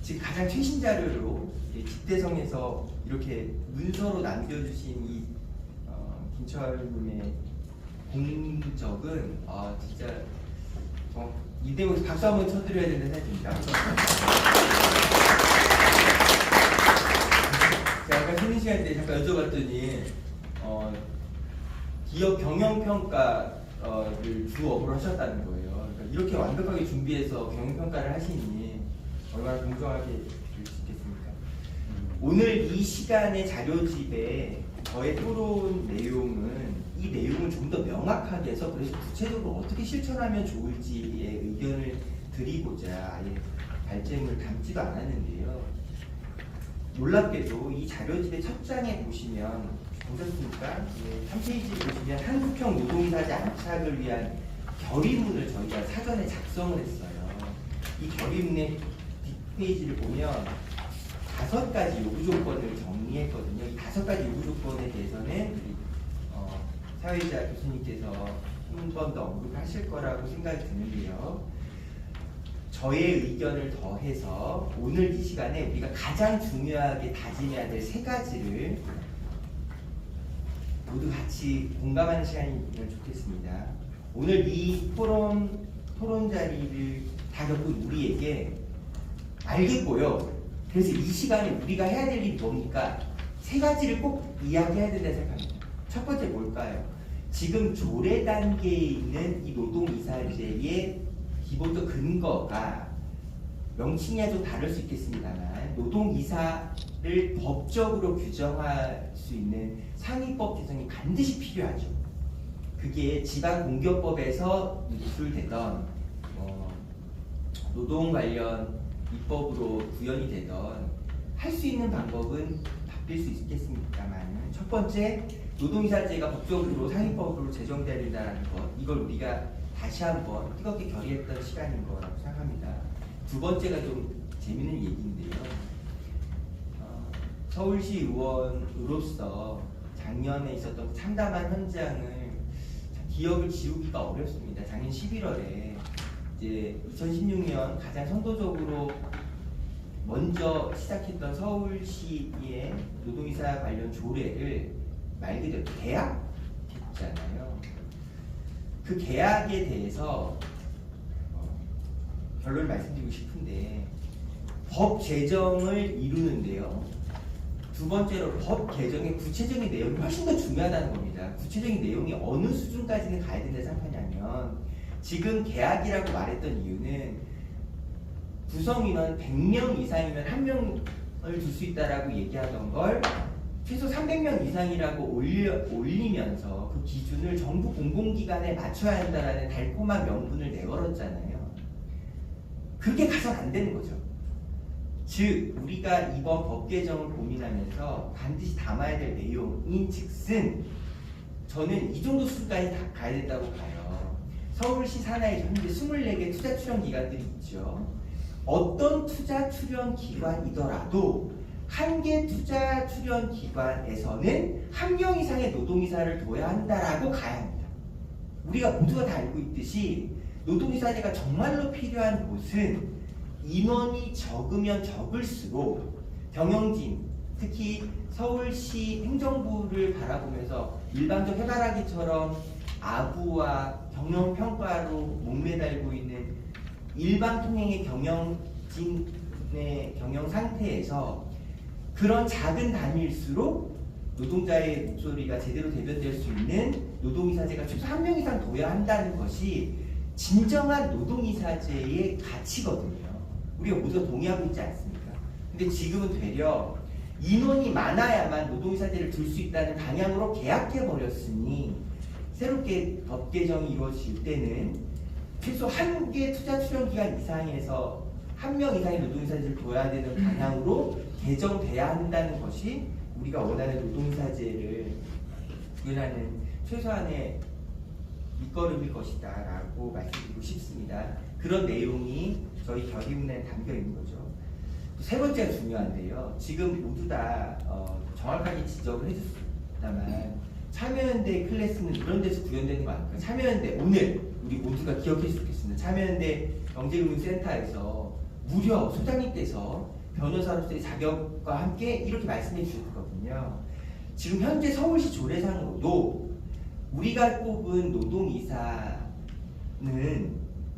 지금 가장 최신 자료로 집대성에서 이렇게 문서로 남겨주신 이 김철님의 공적은 진짜 이 대목에서 박수 한번 쳐드려야 되는 생각입니다. 제가 아까 쉬는 시간 때 잠깐 여쭤봤더니 기업 경영평가를 주 업으로 하셨다는 거예요. 그러니까 이렇게 완벽하게 준비해서 경영평가를 하시니 얼마나 공정하게 될 수 있겠습니까? 오늘 이 시간의 자료집에 저의 토론 내용은 이 내용을 좀 더 명확하게 해서 그래서 구체적으로 어떻게 실천하면 좋을지의 의견을 드리고자 아예 발제문을 담지도 않았는데요. 놀랍게도 이 자료집의 첫 장에 보시면 보셨습니까? 3페이지 보시면 한국형 노동이사제 안착을 위한 결의문을 저희가 사전에 작성을 했어요. 이 결의문의 뒷페이지를 보면 5가지 요구 조건을 정리했거든요. 이 5가지 요구 조건에 대해서는 사회자 교수님께서 한 번 더 언급하실 거라고 생각이 드는데요. 저의 의견을 더해서 오늘 이 시간에 우리가 가장 중요하게 다짐해야 될 3가지를 모두 같이 공감하는 시간이면 좋겠습니다. 오늘 이 토론 자리를 다 겪은 우리에게 알겠고요. 그래서 이 시간에 우리가 해야 될 일이 뭡니까? 3가지를 꼭 이야기해야 된다 생각합니다. 첫 번째 뭘까요? 지금 조례 단계에 있는 이 노동이사제의 기본적 근거가 명칭이야 좀 다를 수 있겠습니다만 노동이사를 법적으로 규정할 수 있는 상위법 개정이 반드시 필요하죠. 그게 지방공기업법에서 누출되던 노동 관련 입법으로 구현이 되던 할 수 있는 방법은 바뀔 수 있겠습니다만 첫 번째 노동이사제가 법적으로 상위법으로 제정돼야 된다는 것, 이걸 우리가 다시 한번 뜨겁게 결의했던 시간인 거라고 생각합니다. 두 번째가 좀 재미있는 얘기인데요. 서울시 의원으로서 작년에 있었던 참담한 현장을 기억을 지우기가 어렵습니다. 작년 11월에 이제 2016년 가장 선도적으로 먼저 시작했던 서울시의 노동이사 관련 조례를 말 그대로 계약했잖아요. 그 계약에 대해서 결론을 말씀드리고 싶은데, 법 제정을 이루는데요. 두 번째로 법 개정의 구체적인 내용이 훨씬 더 중요하다는 겁니다. 구체적인 내용이 어느 수준까지는 가야 된다 생각하냐면, 지금 계약이라고 말했던 이유는 구성인원 100명 이상이면 1명을 줄 수 있다라고 얘기하던 걸 최소 300명 이상이라고 올리면서 그 기준을 정부 공공기관에 맞춰야 한다라는 달콤한 명분을 내걸었잖아요. 그게 가장 안 되는 거죠. 즉 우리가 이번 법 개정을 고민하면서 반드시 담아야 될 내용인 즉슨 저는 이 정도 수준까지 가야 된다고 봐요. 서울시 산하에 현재 24개 투자 출연 기관들이 있죠. 어떤 투자 출연 기관이더라도 한 개 투자 출연 기관에서는 1명 이상의 노동이사를 둬야 한다라고 가야 합니다. 우리가 모두가 다 알고 있듯이 노동이사제가 정말로 필요한 곳은 인원이 적으면 적을수록 경영진, 특히 서울시 행정부를 바라보면서 일방적 해바라기처럼 아부와 경영평가로 목매달고 있는 일반 통행의 경영진의 경영 상태에서 그런 작은 단위일수록 노동자의 목소리가 제대로 대변될 수 있는 노동이사제가 최소 1명 이상 둬야 한다는 것이 진정한 노동이사제의 가치거든요. 우리가 모두가 동의하고 있지 않습니까? 근데 지금은 되려 인원이 많아야만 노동이사제를 둘 수 있다는 방향으로 계약해버렸으니 새롭게 법 개정이 이루어질 때는 최소 한 개 투자 출연 기간 이상에서 1명 이상의 노동이사제를 둬야 되는 방향으로 개정돼야 한다는 것이 우리가 원하는 노동이사제를 구현하는 최소한의 밑거름일 것이다 라고 말씀드리고 싶습니다. 그런 내용이 저희 결의문에 담겨 있는 거죠. 세 번째가 중요한데요. 지금 모두 다 정확하게 지적을 해줬다만 참여연대 클래스는 이런 데서 구현되는 거 아닐까? 참여연대 오늘 우리 모두가 기억했으면 좋겠습니다. 참여연대 경제금융센터에서 무려 소장님 께서 변호사로서의 자격과 함께 이렇게 말씀해 주셨거든요. 지금 현재 서울시 조례상으로도 우리가 뽑은 노동이사는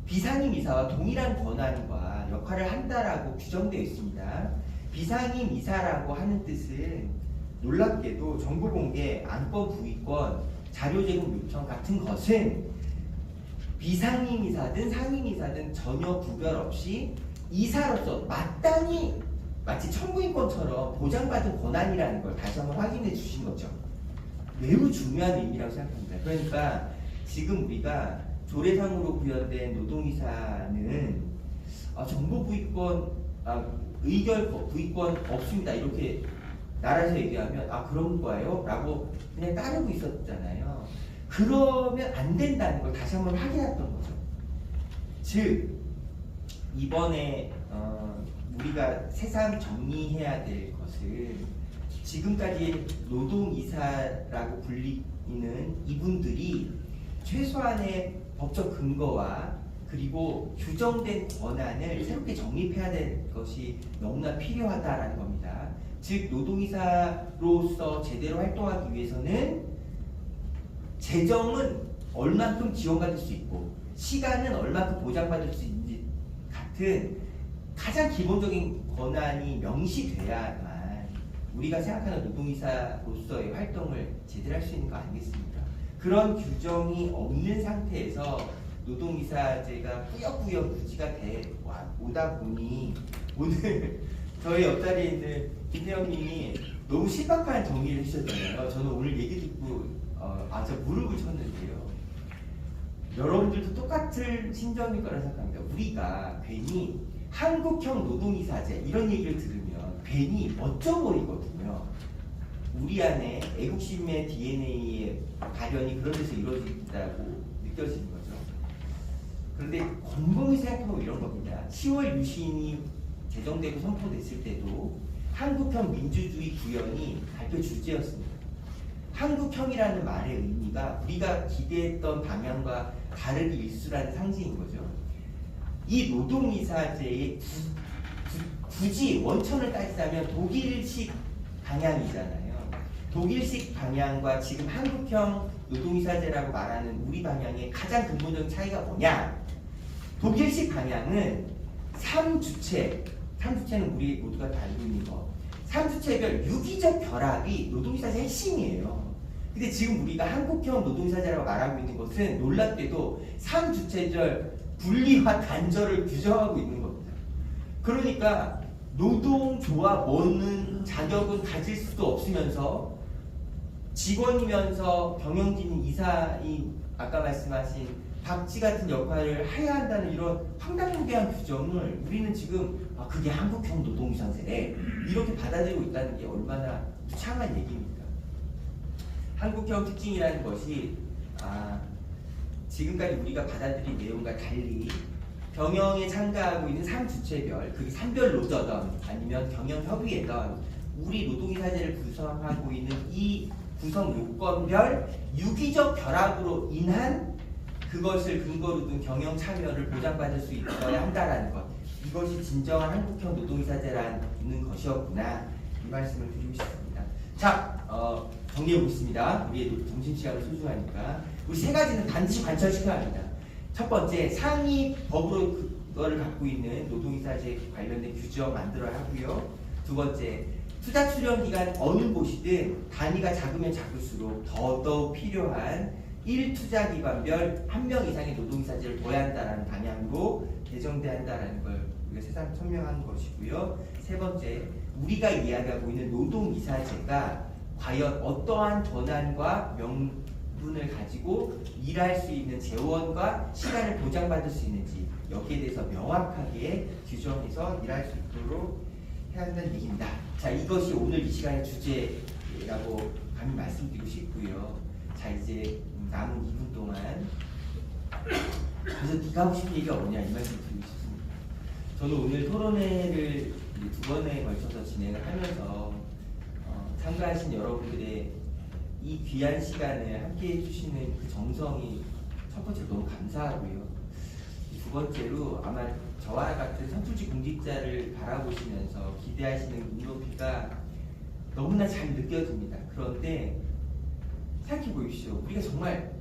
비상임 이사와 동일한 권한과 역할을 한다라고 규정되어 있습니다. 비상임 이사라고 하는 뜻은 놀랍게도 정보공개, 안건 부의권, 자료 제공 요청 같은 것은 비상임 이사든 상임 이사든 전혀 구별 없이 이사로서 마땅히 마치 청구인권처럼 보장받은 권한이라는 걸 다시 한번 확인해 주신 거죠. 매우 중요한 의미라고 생각합니다. 그러니까 지금 우리가 조례상으로 구현된 노동이사는 정보부의권, 의결부의권 없습니다. 이렇게 나라에서 얘기하면 그런 거예요? 라고 그냥 따르고 있었잖아요. 그러면 안 된다는 걸 다시 한번 확인했던 거죠. 즉 이번에 우리가 새삼 정리해야 될 것은 지금까지 노동이사라고 불리는 이분들이 최소한의 법적 근거와 그리고 규정된 권한을 새롭게 정립해야 될 것이 너무나 필요하다라는 겁니다. 즉 노동이사로서 제대로 활동하기 위해서는 재정은 얼만큼 지원받을 수 있고 시간은 얼만큼 보장받을 수 있는지 같은 가장 기본적인 권한이 명시돼야만 우리가 생각하는 노동이사로서의 활동을 제대로 할 수 있는 거 아니겠습니까? 그런 규정이 없는 상태에서 노동이사제가 꾸역꾸역 유지가 돼 오다 보니 오늘 저희 옆자리에 있는 김대영님이 너무 신박한 정리를 해주셨잖아요. 저는 오늘 얘기 듣고 저 무릎을 쳤는데요. 여러분들도 똑같은 심정일 거라 생각합니다. 우리가 괜히 한국형 노동이사제 이런 얘기를 들으면 괜히 멋져 보이거든요. 우리 안에 애국심의 DNA의 발현이 그런 데서 이루어진다고 느껴지는 거죠. 그런데 곰곰이 생각해보면 이런 겁니다. 10월 유신이 제정되고 선포됐을 때도 한국형 민주주의 구현이 발표 주제였습니다. 한국형이라는 말의 의미가 우리가 기대했던 방향과 다르게 일수라는 상징인 거죠. 이 노동이사제의 굳이 원천을 따지자면 독일식 방향이잖아요. 독일식 방향과 지금 한국형 노동이사제라고 말하는 우리 방향의 가장 근본적인 차이가 뭐냐? 독일식 방향은 3주체는 우리 모두가 다 알고 있는 거. 3주체별 유기적 결합이 노동이사제의 핵심이에요. 근데 지금 우리가 한국형 노동이사제라고 말하고 있는 것은 놀랍게도 3주체별 분리와 단절을 규정하고 있는 겁니다. 그러니까 노동조합 원은 자격은 가질 수도 없으면서 직원이면서 경영진 이사인 아까 말씀하신 박쥐 같은 역할을 해야 한다는 이런 황당무계한 규정을 우리는 지금 그게 한국형 노동이사제래 이렇게 받아들이고 있다는 게 얼마나 무창한 얘기입니까? 한국형 특징이라는 것이 지금까지 우리가 받아들인 내용과 달리 경영에 참가하고 있는 3주체별, 그게 산별노조든 아니면 경영협의회든 우리 노동이사제를 구성하고 있는 이 구성 요건별 유기적 결합으로 인한 그것을 근거로 둔 경영 참여를 보장받을 수 있어야 한다라는 것. 이것이 진정한 한국형 노동이사제라는 것이었구나. 이 말씀을 드리고 싶습니다. 자, 정리해보겠습니다. 우리의 점심시간을 소중하니까. 우리 세 가지는 반드시 관철시켜야 합니다. 첫 번째, 상위 법으로 그거를 갖고 있는 노동이사제 관련된 규정 만들어야 하고요. 두 번째, 투자 출연 기간 어느 곳이든 단위가 작으면 작을수록 더더욱 필요한 1투자기관별 1명 이상의 노동이사제를 둬야 한다는 방향으로 개정돼야 한다는 걸 우리가 세상 설명한 것이고요. 세 번째, 우리가 이야기하고 있는 노동이사제가 과연 어떠한 권한과 명분을 가지고 일할 수 있는 재원과 시간을 보장받을 수 있는지 여기에 대해서 명확하게 규정해서 일할 수 있도록 해야 한다는 얘기입니다. 자, 이것이 오늘 이 시간의 주제라고 감히 말씀드리고 싶고요. 자, 이제 남은 2분 동안 그래서 네가 하고 싶은 얘기가 뭐냐 이 말씀 드리고 싶습니다. 저는 오늘 토론회를 2번에 걸쳐서 진행을 하면서 참가하신 여러분들의 이 귀한 시간을 함께 해주시는 그 정성이 첫 번째로 너무 감사하고요. 두 번째로 아마 저와 같은 선출직 공직자를 바라보시면서 기대하시는 눈높이가 너무나 잘 느껴집니다. 그런데 생각해 보십시오. 우리가 정말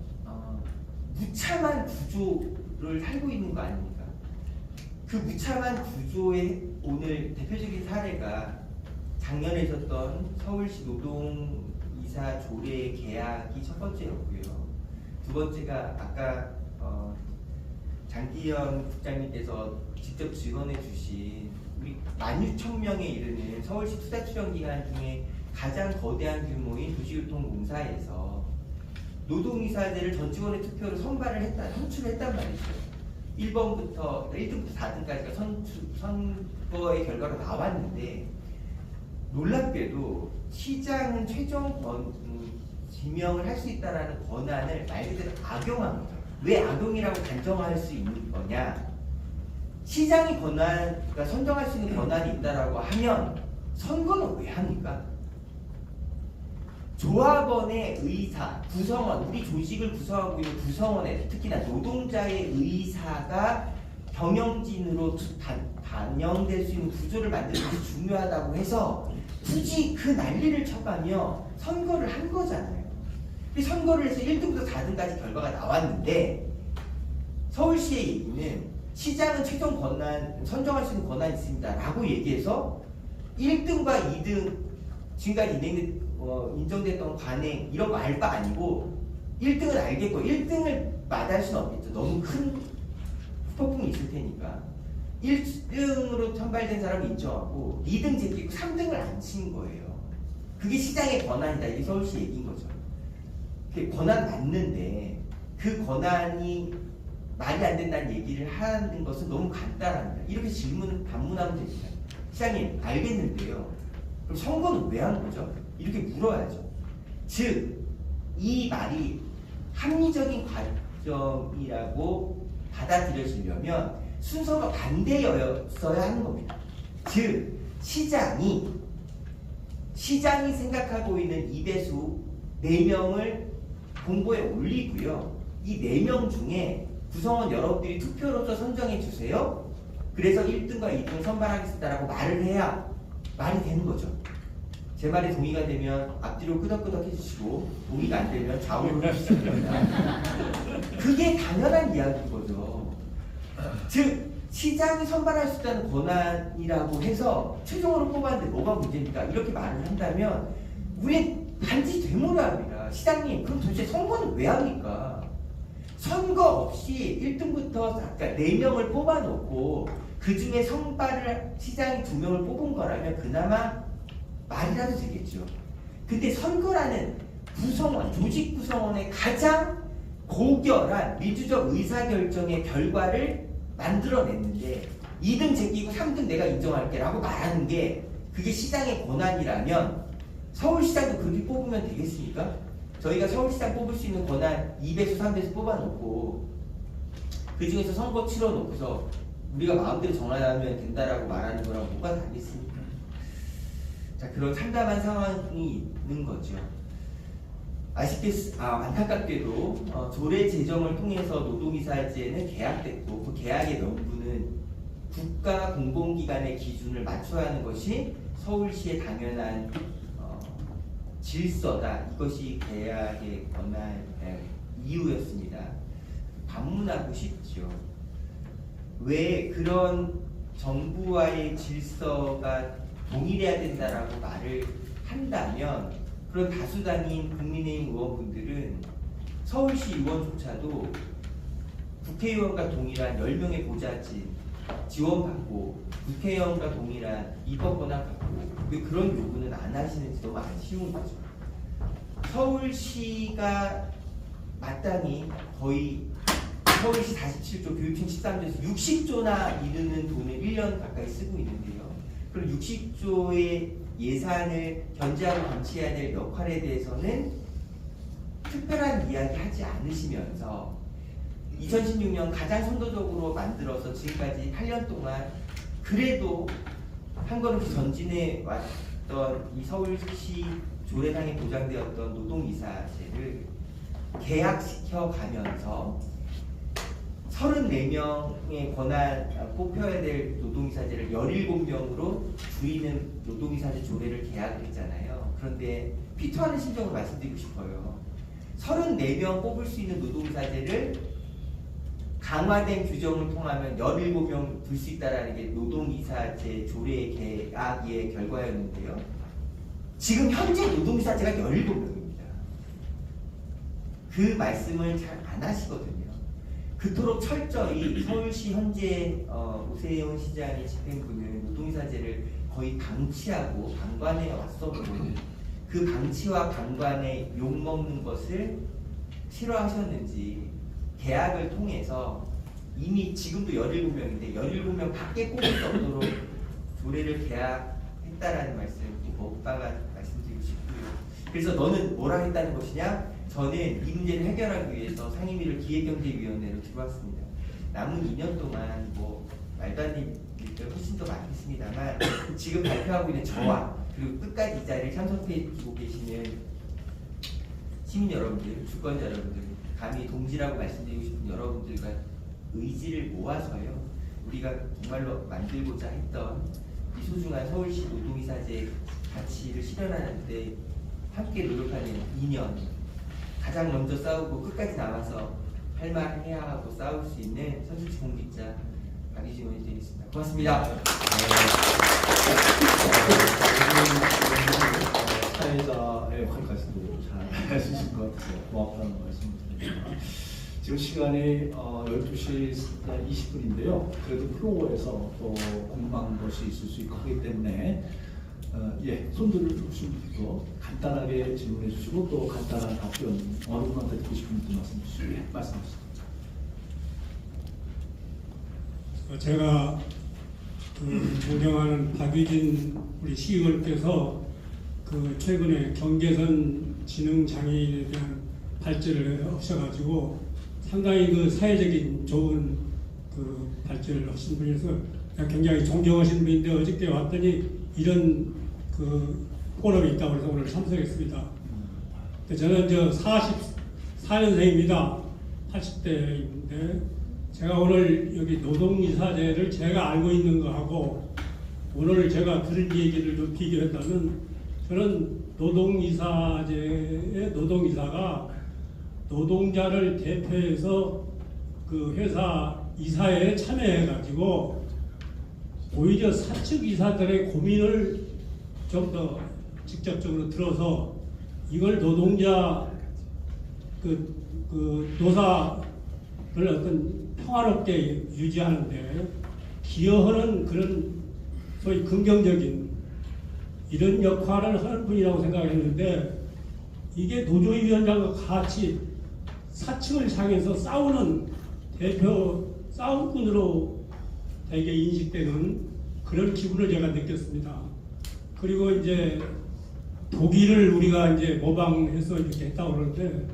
무참한 구조를 살고 있는 거 아닙니까? 그 무참한 구조의 오늘 대표적인 사례가 작년에 있었던 서울시 노동이사 조례 계약이 첫 번째였고요. 두 번째가 아까 장기현 국장님께서 직접 증언해 주신 우리 16,000명에 이르는 서울시 투자 출연 기간 중에 가장 거대한 규모인 도시교통공사에서 노동이사제를 전 직원의 투표로 선출을 했단 말이죠. 1번부터 1등부터 4등까지가 선거의 결과로 나왔는데 놀랍게도 시장은 최종 지명을 할 수 있다는 권한을 말 그대로 악용한 거죠. 왜 악용이라고 단정할 수 있는 거냐? 시장이 그러니까 선정할 수 있는 권한이 있다라고 하면 선거는 왜 합니까? 조합원의 의사, 구성원, 우리 조직을 구성하고 있는 구성원에 특히나 노동자의 의사가 경영진으로 반영될 수 있는 구조를 만드는 것이 중요하다고 해서 굳이 그 난리를 쳐가며 선거를 한 거잖아요. 선거를 해서 1등부터 4등까지 결과가 나왔는데 서울시의 얘기는 시장은 최종 권한, 선정할 수 있는 권한이 있습니다 라고 얘기해서 1등과 2등 지금까지 인정됐던 관행 이런 거 알 바 아니고 1등은 알겠고 1등을 마다할 수는 없겠죠. 너무 큰 후폭풍이 있을 테니까 1등으로 선발된 사람을 인정하고 2등 제끼고 3등을 안 친 거예요. 그게 시장의 권한이다. 이게 서울시 얘기인 거죠. 그 권한 맞는데 그 권한이 말이 안 된다는 얘기를 하는 것은 너무 간단합니다. 이렇게 반문하면 됩니다. 시장님 알겠는데요. 그럼 선거는 왜 한 거죠? 이렇게 물어야죠. 즉, 이 말이 합리적인 관점이라고 받아들여지려면 순서가 반대였어야 하는 겁니다. 즉, 시장이 생각하고 있는 2배수 4명을 공고에 올리고요. 이 4명 중에 구성원 여러분들이 투표로서 선정해 주세요. 그래서 1등과 2등 선발하겠습니다라고 말을 해야 말이 되는 거죠. 제 말에 동의가 되면 앞뒤로 끄덕끄덕 해주시고, 동의가 안 되면 좌우로 해주시면 됩니다. 그게 당연한 이야기인 거죠. 즉, 시장이 선발할 수 있다는 권한이라고 해서 최종으로 뽑았는데 뭐가 문제입니까? 이렇게 말을 한다면 우리 반드시 되물어야 합니다. 시장님, 그럼 도대체 선거는 왜 합니까? 선거 없이 1등부터 아까 4명을 뽑아놓고 그 중에 선발을 시장이 2명을 뽑은 거라면 그나마 말이라도 되겠죠. 근데 선거라는 구성원, 조직 구성원의 가장 고결한 민주적 의사결정의 결과를 만들어냈는데 2등 제끼고 3등 내가 인정할게 라고 말하는 게 그게 시장의 권한이라면 서울시장도 그렇게 뽑으면 되겠습니까? 저희가 서울시장 뽑을 수 있는 권한 2배수 3배수 뽑아놓고 그 중에서 선거 치러놓고서 우리가 마음대로 정하면 된다라고 말하는 거랑 뭐가 다르겠습니까? 자, 그런 참담한 상황이 있는 거죠. 안타깝게도 조례 제정을 통해서 노동이사제는 계약됐고 그 계약의 명분은 국가 공공기관의 기준을 맞춰야 하는 것이 서울시의 당연한 질서다. 이것이 계약의 권한 이유였습니다. 반문하고 싶죠. 왜 그런 정부와의 질서가 동일해야 된다라고 말을 한다면 그런 다수당인 국민의힘 의원분들은 서울시 의원조차도 국회의원과 동일한 10명의 보좌진 지원받고 국회의원과 동일한 입법 권한 받고 왜 그런 요구는 안 하시는지 너무 아쉬운 거죠. 서울시가 마땅히 거의 서울시 47조, 교육청 13조에서 60조나 이르는 돈을 1년 가까이 쓰고 있는데요. 그럼 60조의 예산을 견제하고 감시해야 될 역할에 대해서는 특별한 이야기 하지 않으시면서 2016년 가장 선도적으로 만들어서 지금까지 8년 동안 그래도 한 걸음 전진해 왔던 이 서울시 조례상에 보장되었던 노동이사제를 계약시켜 가면서 34명의 권한 뽑혀야 될 노동이사제를 17명으로 줄이는 노동이사제 조례를 계약을 했잖아요. 그런데 비토하는 심정으로 말씀드리고 싶어요. 34명 뽑을 수 있는 노동이사제를 강화된 규정을 통하면 17명 둘 수 있다는 게 노동이사제 조례 계약의 결과였는데요. 지금 현재 노동이사제가 17명입니다. 그 말씀을 잘 안 하시거든요. 그토록 철저히 서울시 현재 오세훈 시장의 집행부는 노동이사제를 거의 방치하고 방관해 왔었고 그 방치와 방관에 욕먹는 것을 싫어하셨는지 계약을 통해서 이미 지금도 17명인데 17명 밖에 뽑을 수 없도록 조례를 계약했다라는 말씀 오빠가 말씀드리고 싶고요. 그래서 너는 뭐라 했다는 것이냐? 저는 이 문제를 해결하기 위해서 상임위를 기획경제위원회로 들어왔습니다. 남은 2년 동안 뭐 말도 안 되는 일들 훨씬 더 많겠습니다만 지금 발표하고 있는 저와 그리고 끝까지 이 자리에 참석해주고 계시는 시민 여러분들, 주권자 여러분들, 감히 동지라고 말씀드리고 싶은 여러분들과 의지를 모아서요. 우리가 정말로 만들고자 했던 이 소중한 서울시 노동이사제 가치를 실현하는 데 함께 노력하는 2년 가장 먼저 싸우고 끝까지 남아서 할 말 해야 하고 싸울 수 있는 선출직 공직자 박유진 의원이 되겠습니다. 고맙습니다. 사회자의 역할까지도 잘 해주신 것 같아서 고맙다는 말씀을 드립니다. 지금 시간이 12시 20분인데요. 그래도 플로어에서 또 궁금한 것이 있을 수 있고 하기 때문에 손들을 주신 분도 간단하게 질문해 주시고 또 간단한 답변 어느 분한테 듣고 싶은 분들 말씀 주시고 말씀하시죠. 제가 존경하는 박유진 우리 시의원께서 그 최근에 경계선 지능 장애인에 대한 발제를 하셔가지고 상당히 그 사회적인 좋은 그 발제를 하신 분이어서 제가 굉장히 존경하시는 분인데 어저께 왔더니 이런 그 포럼이 있다고 해서 오늘 참석했습니다. 저는 44년생입니다. 80대인데 제가 오늘 여기 노동이사제를 제가 알고 있는 거하고 오늘 제가 들은 얘기를 좀 비교했다면 저는 노동이사제의 노동이사가 노동자를 대표해서 그 회사 이사회에 참여해가지고 오히려 사측 이사들의 고민을 좀 더 직접적으로 들어서 이걸 노동자 노사를 어떤 평화롭게 유지하는데 기여하는 그런 소위 긍정적인 이런 역할을 하는 분이라고 생각했는데 이게 노조위원장과 같이 사측을 향해서 싸우는 대표 싸움꾼으로 되게 인식되는 그런 기분을 제가 느꼈습니다. 그리고 이제 독일을 우리가 이제 모방해서 이렇게 했다고 그러는데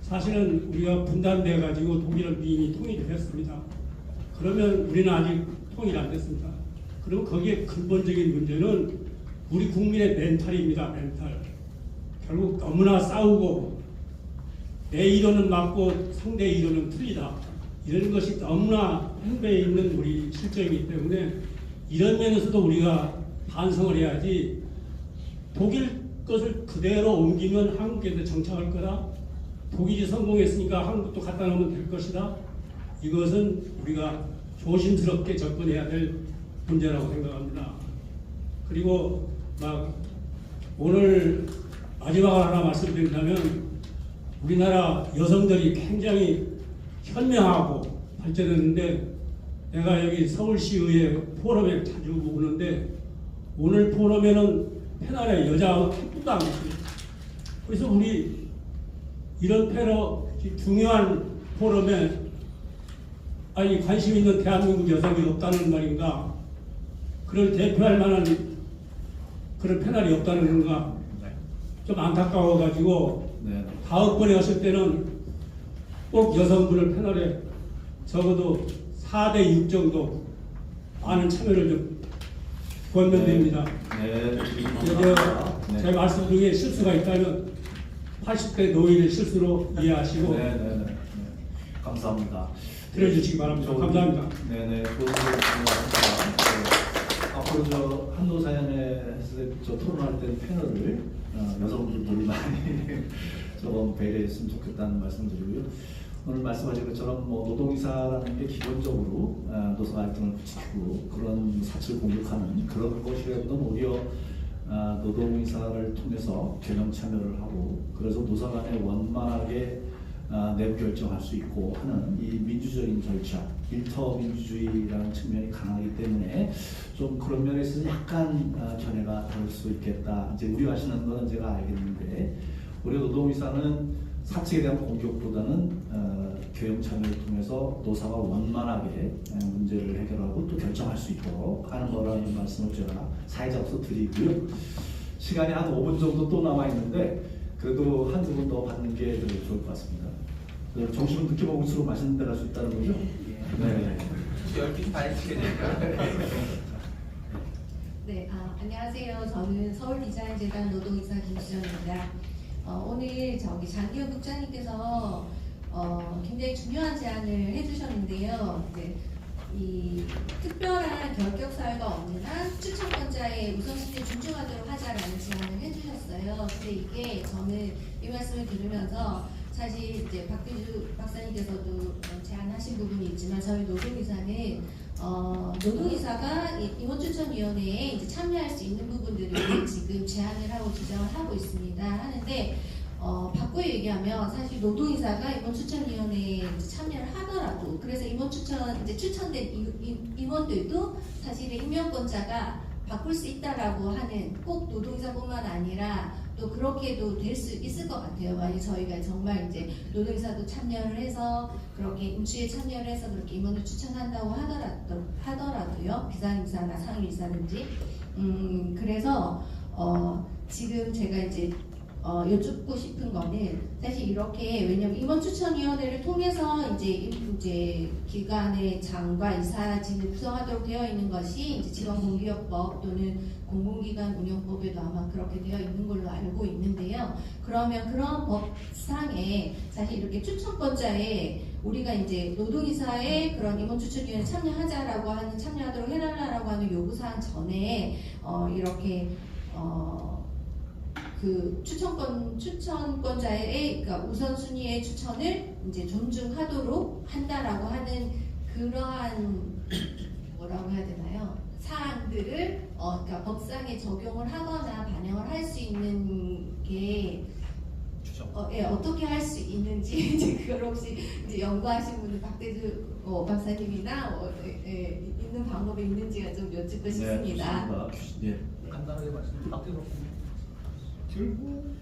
사실은 우리가 분단돼 가지고 독일은 이미 통일이 됐습니다. 그러면 우리는 아직 통일 안 됐습니다. 그리고 거기에 근본적인 문제는 우리 국민의 멘탈입니다. 멘탈. 결국 너무나 싸우고 내 이론은 맞고 상대 이론은 틀리다. 이런 것이 너무나 행배에 있는 우리 실정이기 때문에 이런 면에서도 우리가 반성을 해야지 독일 것을 그대로 옮기면 한국에도 정착할 거다. 독일이 성공했으니까 한국도 갖다 놓으면 될 것이다. 이것은 우리가 조심스럽게 접근해야 될 문제라고 생각합니다. 그리고 막 오늘 마지막으로 하나 말씀드린다면 우리나라 여성들이 굉장히 현명하고 발전했는데 내가 여기 서울시의회 포럼에 자주 오는데 오늘 포럼에는 패널에 여자 한 분도 안 계십니다. 그래서 우리 이런 중요한 포럼에 관심 있는 대한민국 여성이 없다는 말인가? 그걸 대표할 만한 그런 패널이 없다는 건가? 좀 안타까워가지고 다음번에 하실 때는 꼭 여성분을 패널에 적어도 4대 6 정도 많은 참여를 좀 권면됩니다. 제 말씀 중에 실수가 있다면 80대 노인의 실수로 이해하시고 감사합니다. 들어주시기 바랍니다. 감사합니다. 네네. 앞으로 한노사연에서 토론할 때는 패널을 여성분들이 많이 좀 배려했으면 좋겠다는 말씀드리고요. 오늘 말씀하신 것처럼 노동이사라는 게 기본적으로 노사 갈등을 부추기고 그런 사측을 공격하는 그런 것이라면 오히려 노동이사를 통해서 경영 참여를 하고 그래서 노사 간에 원만하게 내부 결정할 수 있고 하는 이 민주적인 절차, 일터 민주주의라는 측면이 강하기 때문에 좀 그런 면에 있어서 약간 견해가 다를 수 있겠다. 이제 우려하시는 건 제가 알겠는데 우리 노동이사는 사측에 대한 공격보다는 교영 참여를 통해서 노사가 원만하게 문제를 해결하고 또 결정할 수 있도록 하는 거라는 말씀을 제가 사회자로서 드리고요. 시간이 한 5분 정도 또 남아 있는데 그래도 한두 분 더 받는 게 좋을 것 같습니다. 정신을 늦게 먹을수록 맛있는 데 갈 수 있다는 거죠? 네. 12시 반에 치게 될까? 네, 안녕하세요. 저는 서울디자인재단 노동이사 김수정입니다. 오늘 장기현 국장님께서 굉장히 중요한 제안을 해주셨는데요. 이 특별한 결격 사유가 없는 한 추천권자의 우선순위를 존중하도록 하자라는 제안을 해주셨어요. 근데 이게 저는 이 말씀을 들으면서 사실 이제 박규주 박사님께서도 제안하신 부분이 있지만 저희 노동이사는 노동이사가 임원추천위원회에 이제 참여할 수 있는 부분들을 지금 제안을 하고 지정을 하고 있습니다. 하는데 바꾸어 얘기하면 사실 노동이사가 임원추천위원회에 참여를 하더라도 그래서 추천된 임원들도 사실은 임명권자가 바꿀 수 있다라고 하는 꼭 노동이사뿐만 아니라 또 그렇게도 될 수 있을 것 같아요. 만약 저희가 정말 이제 노동이사도 참여를 해서 그렇게 임추에 참여를 해서 그렇게 임원을 추천한다고 하더라도요. 비상이사나 상임이사든지 그래서 지금 제가 이제 여쭙고 싶은 거는 사실 이렇게 왜냐면 임원추천위원회를 통해서 이제 기관의 장과 이사진을 구성하도록 되어 있는 것이 이제 직원공기업법 또는 공공기관 운영법에도 아마 그렇게 되어 있는 걸로 알고 있는데요. 그러면 그런 법상에 사실 이렇게 추천권자에 우리가 이제 노동이사의 그런 임원추천위원회 참여하자라고 하는 참여하도록 해달라고 하는 요구사항 전에 이렇게 그 추천권자의 그러니까 우선순위의 추천을 이제 존중하도록 한다라고 하는 그러한 뭐라고 해야 되나요? 사항들을 그러니까 법상에 적용을 하거나 반영을 할 수 있는 게 어떻게 할 수 있는지 이제 그걸 혹시 이제 연구하신 분은 박대주 박사님이나 있는 방법이 있는지가 좀 여쭙고 싶습니다. 네. 간단하게 말씀드리면 박대주 결국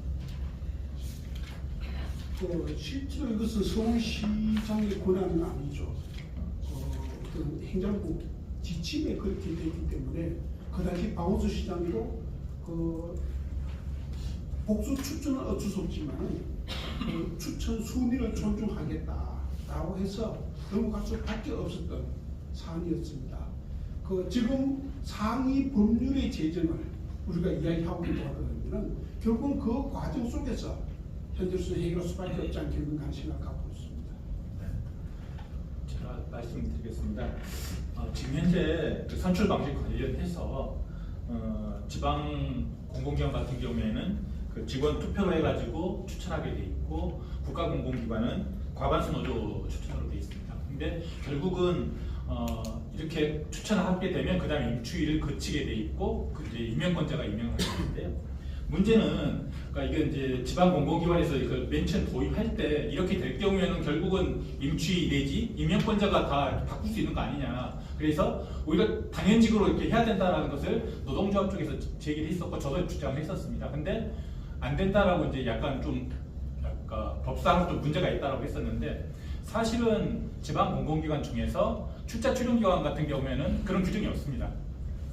실제로 이것은 서울시장의 권한은 아니죠. 어떤 행정부 지침에 그렇게 되어 있기 때문에 그 당시 박원순 시장도 복수 추천은 어쩔 수 없지만 추천 순위를 존중하겠다라고 해서 넘어갈 수밖에 없었던 사안이었습니다. 지금 상위 법률의 제정을 우리가 이야기하고 있다고 하면 결국은 그 과정 속에서 현재로서 해결할 수밖에 없지 않겠는가 하는 생각을 갖고 있습니다. 제가 말씀드리겠습니다. 지금 현재 그 선출 방식 관련해서 지방 공공기관 같은 경우에는 그 직원 투표로 해가지고 추천하게 돼 있고 국가공공기관은 과반수 노조 추천으로 돼 있습니다. 근데 결국은 이렇게 추천을 하게 되면 그 다음에 임추위를 거치게 돼 있고 이제 임명권자가 임명을 하게 되는데요. 문제는 그러니까 이게 이제 지방 공공기관에서 이걸 맨 처음 도입할 때 이렇게 될 경우에는 결국은 임추위 내지 임명권자가 다 바꿀 수 있는 거 아니냐. 그래서 오히려 당연직으로 이렇게 해야 된다는 것을 노동조합 쪽에서 제기를 했었고 저도 주장을 했었습니다. 근데 안 된다라고 이제 약간 법상으로 좀 문제가 있다라고 했었는데 사실은 지방 공공기관 중에서 출자 출연기관 같은 경우에는 그런 규정이 없습니다.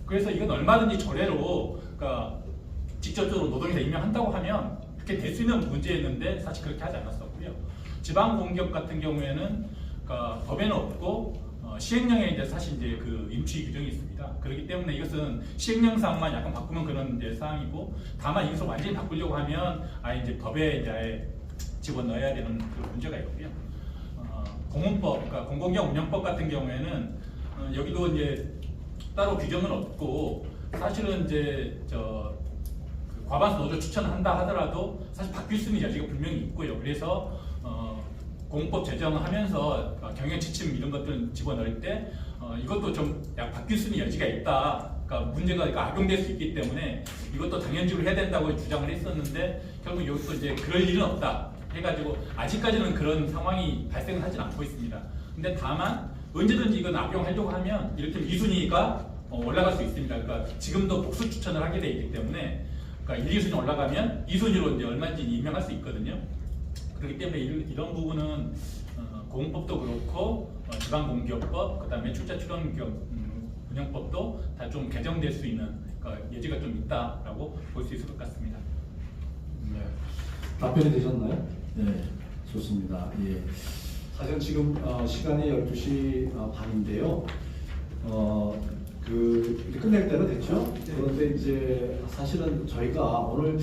그래서 이건 얼마든지 조례로 그러니까 직접적으로 노동에서 임명한다고 하면 그렇게 될 수 있는 문제였는데 사실 그렇게 하지 않았었고요. 지방 공기업 같은 경우에는 그러니까 법에는 없고 시행령에 이제 사실 이제 그 임추위 규정이 있습니다. 그렇기 때문에 이것은 시행령상만 약간 바꾸면 그런 이제 사항이고 다만 이것을 완전히 바꾸려고 하면 이제 법에 이제 아예 집어넣어야 되는 그런 문제가 있고요. 공운법, 그러니까 공공기관 운영법 같은 경우에는 여기도 이제 따로 규정은 없고 사실은 이제 과반수 노조 추천을 한다 하더라도 사실 바뀔 수 있는 여지가 분명히 있고요. 그래서 공법 제정을 하면서 경영 지침 이런 것들 집어넣을 때 이것도 좀 바뀔 수 있는 여지가 있다. 그러니까 문제가 악용될 수 있기 때문에 이것도 당연직으로 해야 된다고 주장을 했었는데 결국 여기서 이제 그럴 일은 없다 해가지고 아직까지는 그런 상황이 발생을 하진 않고 있습니다. 근데 다만 언제든지 이건 악용하려고 하면 이렇게 2순위가 올라갈 수 있습니다. 그러니까 지금도 복수 추천을 하게 돼 있기 때문에 그러니까 1, 2순위 올라가면 2순위로 이제 얼마든지 임명할 수 있거든요. 그렇기 때문에 이런 부분은 공법도 그렇고 지방공기업법, 그다음에 출자 출연기업 운영법도 다 좀 개정될 수 있는 그러니까 여지가 좀 있다라고 볼 수 있을 것 같습니다. 네. 답변이 되셨나요? 네, 좋습니다. 예. 사실 지금 시간이 12시 반인데요. 이제 끝낼 때는 됐죠. 그런데 이제 사실은 저희가 오늘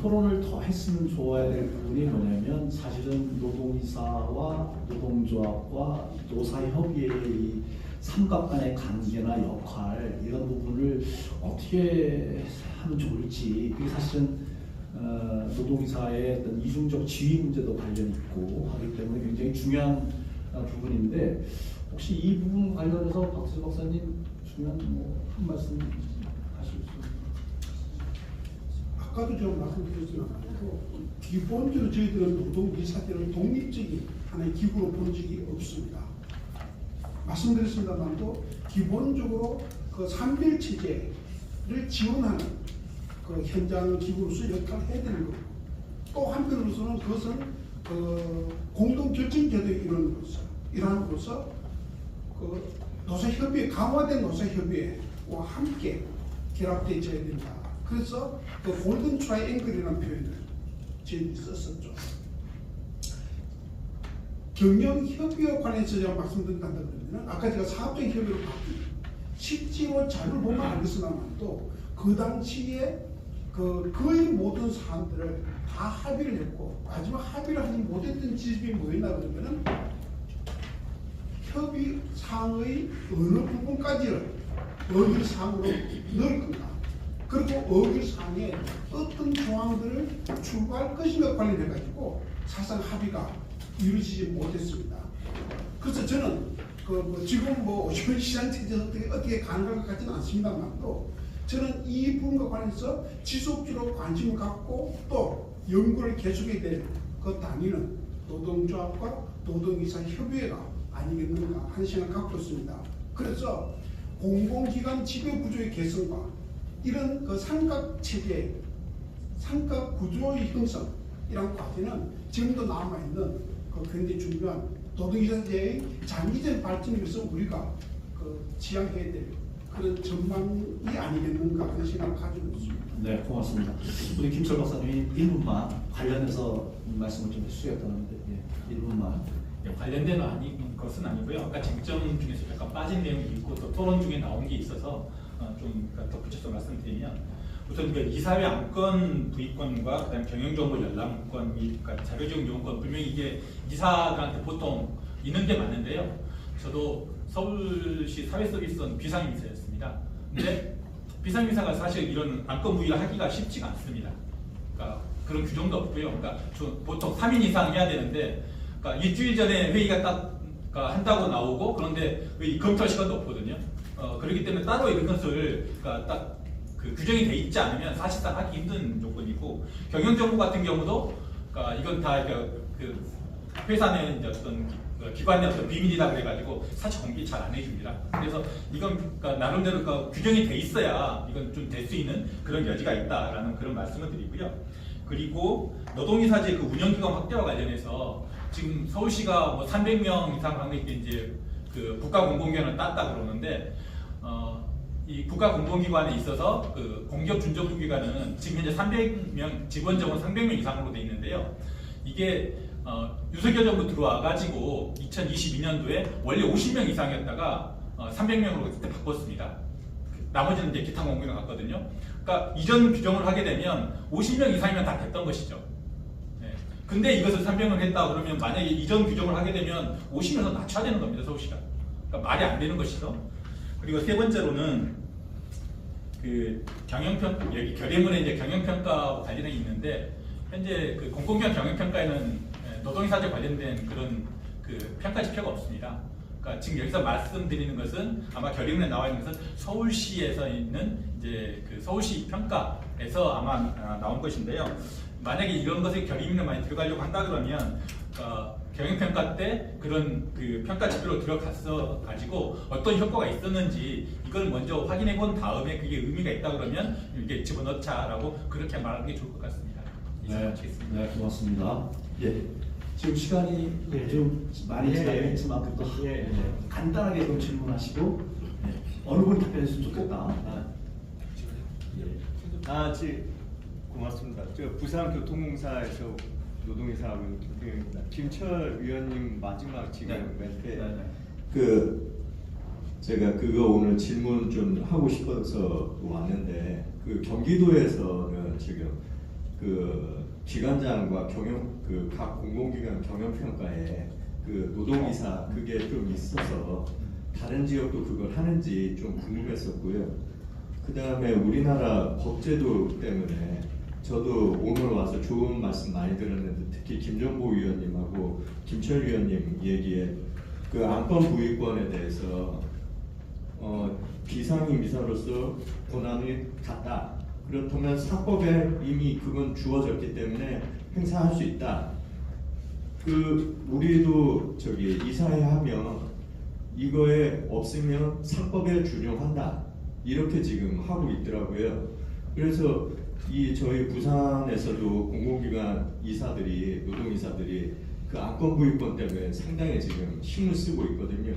토론을 더 했으면 좋아야 될 부분이 뭐냐면 사실은 노동이사와 노동조합과 노사협의회의 이 삼각 간의 관계나 역할 이런 부분을 어떻게 하면 좋을지 그게 사실은 노동이사의 어떤 이중적 지위 문제도 관련이 있고 하기 때문에 굉장히 중요한 부분인데 혹시 이 부분 관련해서 박수 박사님 중요한 한 말씀 하실 수 있나요? 아까도 제가 말씀드렸지만 기본적으로 저희들은 노동이사들을 독립적인 하나의 기구로 본 적이 없습니다. 말씀드렸습니다만도 기본적으로 그 산별 체제를 지원하는 그 현장 기구로서 역할을 해야 되는 거고 또 한편으로서는 그것은 공동 결정 제도의 일환으로서 그 노사협의회 강화된 노사협의회와 함께 결합되어야 된다 그래서 그 골든 트라이앵글이라는 표현을 저희들이 썼었죠. 경영협의와 관해서 제가 말씀드린다고 그러면 아까 제가 사업적 협의로 바뀌고 실제로 자료를 보면 알겠으나만도 그 당시에 거의 모든 사안들을 다 합의를 했고 마지막 합의를 하지 못했던 지점이 뭐였나 그러면은 협의 사항의 어느 부분까지를 어길 사항으로 넣을 건가 그리고 어길 사항에 어떤 조항들을 추가할 것인가 관련해 가지고 사상 합의가 이루어지지 못했습니다. 그래서 저는 지금 오션 시장 체제에서 어떻게 가능할 것 같지는 않습니다만도 저는 이 부분과 관해서 지속적으로 관심을 갖고 또 연구를 계속해야 될 그 단위는 노동조합과 노동이사 협의회가 아니겠는가 하는 생각을 갖고 있습니다. 그래서 공공기관 지배구조의 개선과 이런 그 삼각체계, 삼각구조의 형성 이런 과제는 지금도 남아있는 굉장히 중요한 노동이사제의 장기적 발전을 위해서 우리가 지향해야 될 그런 전망이 아니겠는가 하는 생각을 가지고 있습니다. 네, 고맙습니다. 우리 김철 박사님이 1분만 관련해서 말씀을 좀 해주셨다는데 1분만. 관련된 것은 아니고요. 아까 쟁점 중에서 약간 빠진 내용이 있고 또 토론 중에 나온 게 있어서 좀 덧붙여서 말씀드리면 우선 그 이사회 안건 부의권과 그다음 경영정보 열람권, 그러니까 자료지원 요원권 분명히 이게 이사들한테 보통 있는 게 맞는데요. 저도 서울시 사회서비스원 비상임사였습니다. 근데 비상임사가 사실 이런 안건 부의를 하기가 쉽지가 않습니다. 그러니까 그런 규정도 없고요. 그러니까 보통 3인 이상 해야 되는데 그러니까 일주일 전에 회의가 딱 한다고 나오고 그런데 회의 검토할 시간도 없거든요. 그렇기 때문에 따로 이런 것을 딱 그 규정이 돼 있지 않으면 사실상 하기 힘든 조건이고 경영정보 같은 경우도 이건 다 그 회사 내 이제 어떤 기관 내 어떤 비밀이다 그래가지고 사실 공개 잘 안 해줍니다. 그래서 이건 나름대로 규정이 돼 있어야 이건 좀 될 수 있는 그런 여지가 있다라는 그런 말씀을 드리고요. 그리고 노동이사제 그 운영기관 확대와 관련해서 지금 서울시가 뭐 300명 이상 하는 게 이제 그 국가공공기관을 땄다 그러는데 이 국가공공기관에 있어서 그 공기업준정부기관은 지금 현재 300명 직원 정원 300명 이상으로 돼 있는데요. 이게 윤석열 정부 들어와가지고 2022년도에 원래 50명 이상이었다가 300명으로 그때 바꿨습니다. 나머지는 이제 기타 공공기관 갔거든요. 그러니까 이전 규정을 하게 되면 50명 이상이면 다 됐던 것이죠. 네. 근데 이것을 300명 했다 그러면 만약에 이전 규정을 하게 되면 50명에서 낮춰야 되는 겁니다. 서울시가. 그러니까 말이 안 되는 것이죠. 그리고 세 번째로는 그 여기 결의문에 이제 경영평가와 관련해 있는데 현재 그 공공기관 경영평가에는 노동이사제 관련된 그런 그 평가 지표가 없습니다. 그러니까 지금 여기서 말씀드리는 것은 아마 결의문에 나와 있는 것은 서울시에서 있는 이제 그 서울시 평가에서 아마 나온 것인데요. 만약에 이런 것을 결의문에 많이 들어가려고 한다 그러면 경영평가 때 그런 그 평가 지표로 들어갔어 가지고 어떤 효과가 있었는지 이걸 먼저 확인해 본 다음에 그게 의미가 있다 그러면 이게 집어넣자라고 그렇게 말하는 게 좋을 것 같습니다. 네, 고맙습니다. 예, 지금 시간이 좀 많이 지나겠지만 또 간단하게 좀 질문하시고 어느 분이 답변했으면 좋겠다. 고맙습니다. 저 부산교통공사에서 노동이사하고 있는 김병입니다. 김철 위원님 마지막 지금 멘트에 제가 그거 오늘 질문 좀 하고 싶어서 왔는데 그 경기도에서는 지금 그 기관장과 각 공공기관 경영평가에 그 노동이사 그게 좀 있어서 다른 지역도 그걸 하는지 좀 궁금했었고요. 그 다음에 우리나라 법제도 때문에 저도 오늘 와서 좋은 말씀 많이 들었는데 특히 김정보 위원님하고 김철 위원님 얘기에 그 안건 부의권에 대해서 비상임이사로서 권한이 같다. 그렇다면 사법에 이미 그건 주어졌기 때문에 행사할 수 있다. 우리도 이사회 하면 이거에 없으면 사법에 준용한다. 이렇게 지금 하고 있더라고요. 그래서 저희 부산에서도 공공기관 이사들이 노동이사들이 그 안건 부의권 때문에 상당히 지금 힘을 쓰고 있거든요.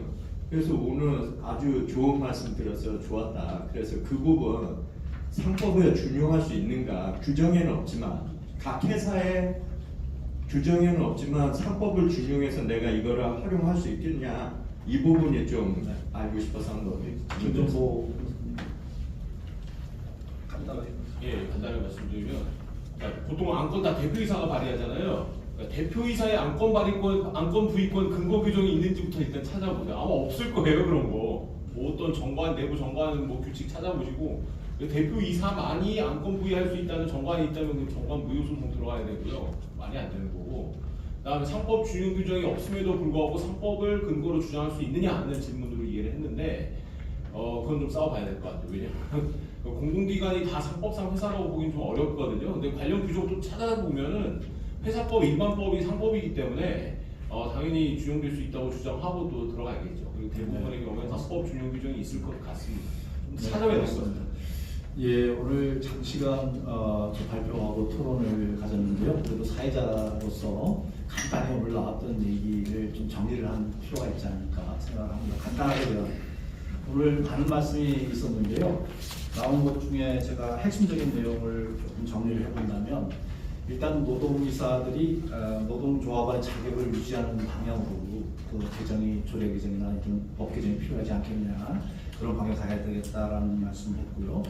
그래서 오늘 아주 좋은 말씀 들어서 좋았다. 그래서 그 부분 상법을 준용할 수 있는가? 규정에는 없지만 각 회사의 규정에는 없지만 상법을 준용해서 내가 이거를 활용할 수 있겠냐? 이 부분이 좀 알고 싶어서 한 거예요. 김정보 예, 간단하게 말씀드리면 그러니까 보통 안건 다 대표이사가 발의하잖아요. 그러니까 대표이사의 안건 발의권, 안건 부의권 근거 규정이 있는지부터 일단 찾아보세요. 아마 없을 거예요 그런 거. 뭐 어떤 정관 내부 정관 뭐 규칙 찾아보시고 대표이사만이 안건 부의할 수 있다는 정관이 있다면 그 정관 무효 소송 들어가야 되고요. 말이 안 되는 거고. 그다음에 상법 준용 규정이 없음에도 불구하고 상법을 근거로 주장할 수 있느냐 하는 질문으로 이해를 했는데 그건 좀 싸워봐야 될 것 같아요. 왜냐하면 공공기관이 다 상법상 회사라고 보기는 좀 어렵거든요. 근데 관련 규정을 좀 찾아보면은 회사법, 일반법이 상법이기 때문에 당연히 준용될 수 있다고 주장하고 또 들어가야겠죠. 그리고 대부분의 경우에 상법 준용 규정이 있을 것 같습니다. 좀 찾아봐야 될 것 같습니다. 예, 오늘 장시간 발표하고 토론을 가졌는데요. 그래도 사회자로서 간단히 오늘 나왔던 얘기를 좀 정리를 한 필요가 있지 않을까 생각합니다. 간단하게 제가 오늘 많은 말씀이 있었는데요. 나온 것 중에 제가 핵심적인 내용을 조금 정리를 해본다면 일단 노동이사들이 노동조합의 자격을 유지하는 방향으로 그 개정이 조례 개정이나 이런 법 개정이 필요하지 않겠냐 그런 방향 가야 되겠다라는 말씀을 했고요.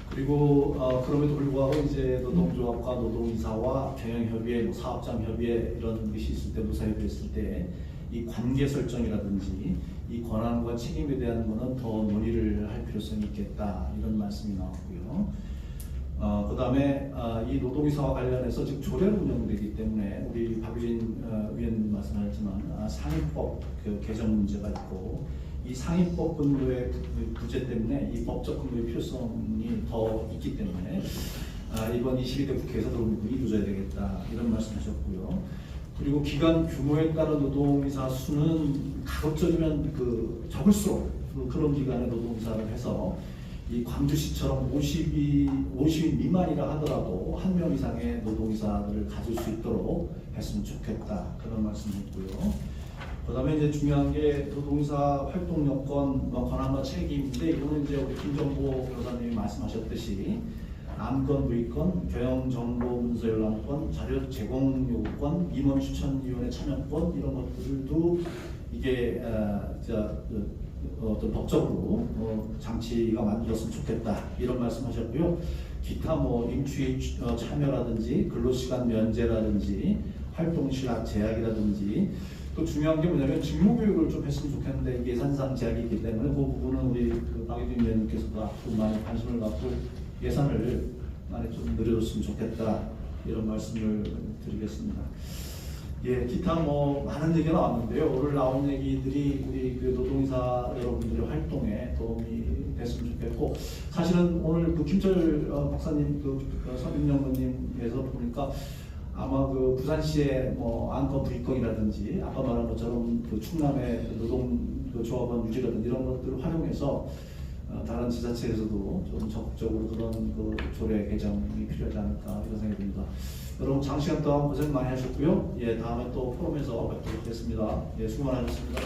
그리고 그럼에도 불구하고 이제 노동조합과 노동이사와 경영협의회, 사업장협의회 이런 것이 있을 때 노사협의회 있을 때 이 관계 설정이라든지 이 권한과 책임에 대한 거는 더 논의를 할 필요성이 있겠다 이런 말씀이 나왔고요. 그 다음에 이 노동이사와 관련해서 지금 조례로 운영되기 때문에 우리 박유진 위원님 말씀하셨지만 상임법 그 개정 문제가 있고 이 상임법 근거의 부재 때문에 이 법적 근거의 필요성이 더 있기 때문에 이번 22대 국회에서 그런 부분이 이루어져야 되겠다 이런 말씀하셨고요. 그리고 기관 규모에 따른 노동이사 수는 가급적이면 적을수록 그런 기관의 노동이사를 해서 이 광주시처럼 50인 미만이라 하더라도 한 명 이상의 노동이사를 가질 수 있도록 했으면 좋겠다 그런 말씀했고요. 그다음에 이제 중요한 게 노동이사 활동 여건, 권한과 책임인데 이거는 이제 우리 김정보 변호사님이 말씀하셨듯이 안건, 부의권, 경영정보 문서열람권, 자료 제공 요구권, 임원 추천위원회 참여권 이런 것들도 이게 어떤 법적으로 장치가 만들었으면 좋겠다 이런 말씀하셨고요. 기타 뭐 임추의 참여라든지 근로시간 면제라든지 활동시간 제약이라든지 또 중요한 게 뭐냐면 직무교육을 좀 했으면 좋겠는데 예산상 제약이 있기 때문에 그 부분은 우리 박유진 위원님께서도 앞으로 많이 관심을 갖고 예산을 많이 좀 늘려줬으면 좋겠다 이런 말씀을 드리겠습니다. 예, 기타 뭐 많은 얘기가 나왔는데요. 오늘 나온 얘기들이 우리 그 노동이사 여러분들의 활동에 도움이 됐으면 좋겠고 사실은 오늘 그 김철 박사님 서민연구님에서 보니까 아마 그 부산시의 뭐 안건 부의권이라든지 아까 말한 것처럼 그 충남의 노동 그 조합원 유지라든지 이런 것들을 활용해서 다른 지자체에서도 좀 적극적으로 그런 그 조례 개정이 필요하지 않을까 이런 생각이 듭니다. 여러분 장시간 동안 고생 많이 하셨고요. 예, 다음에 또 포럼에서 뵙도록 하겠습니다. 예, 수고 많으셨습니다.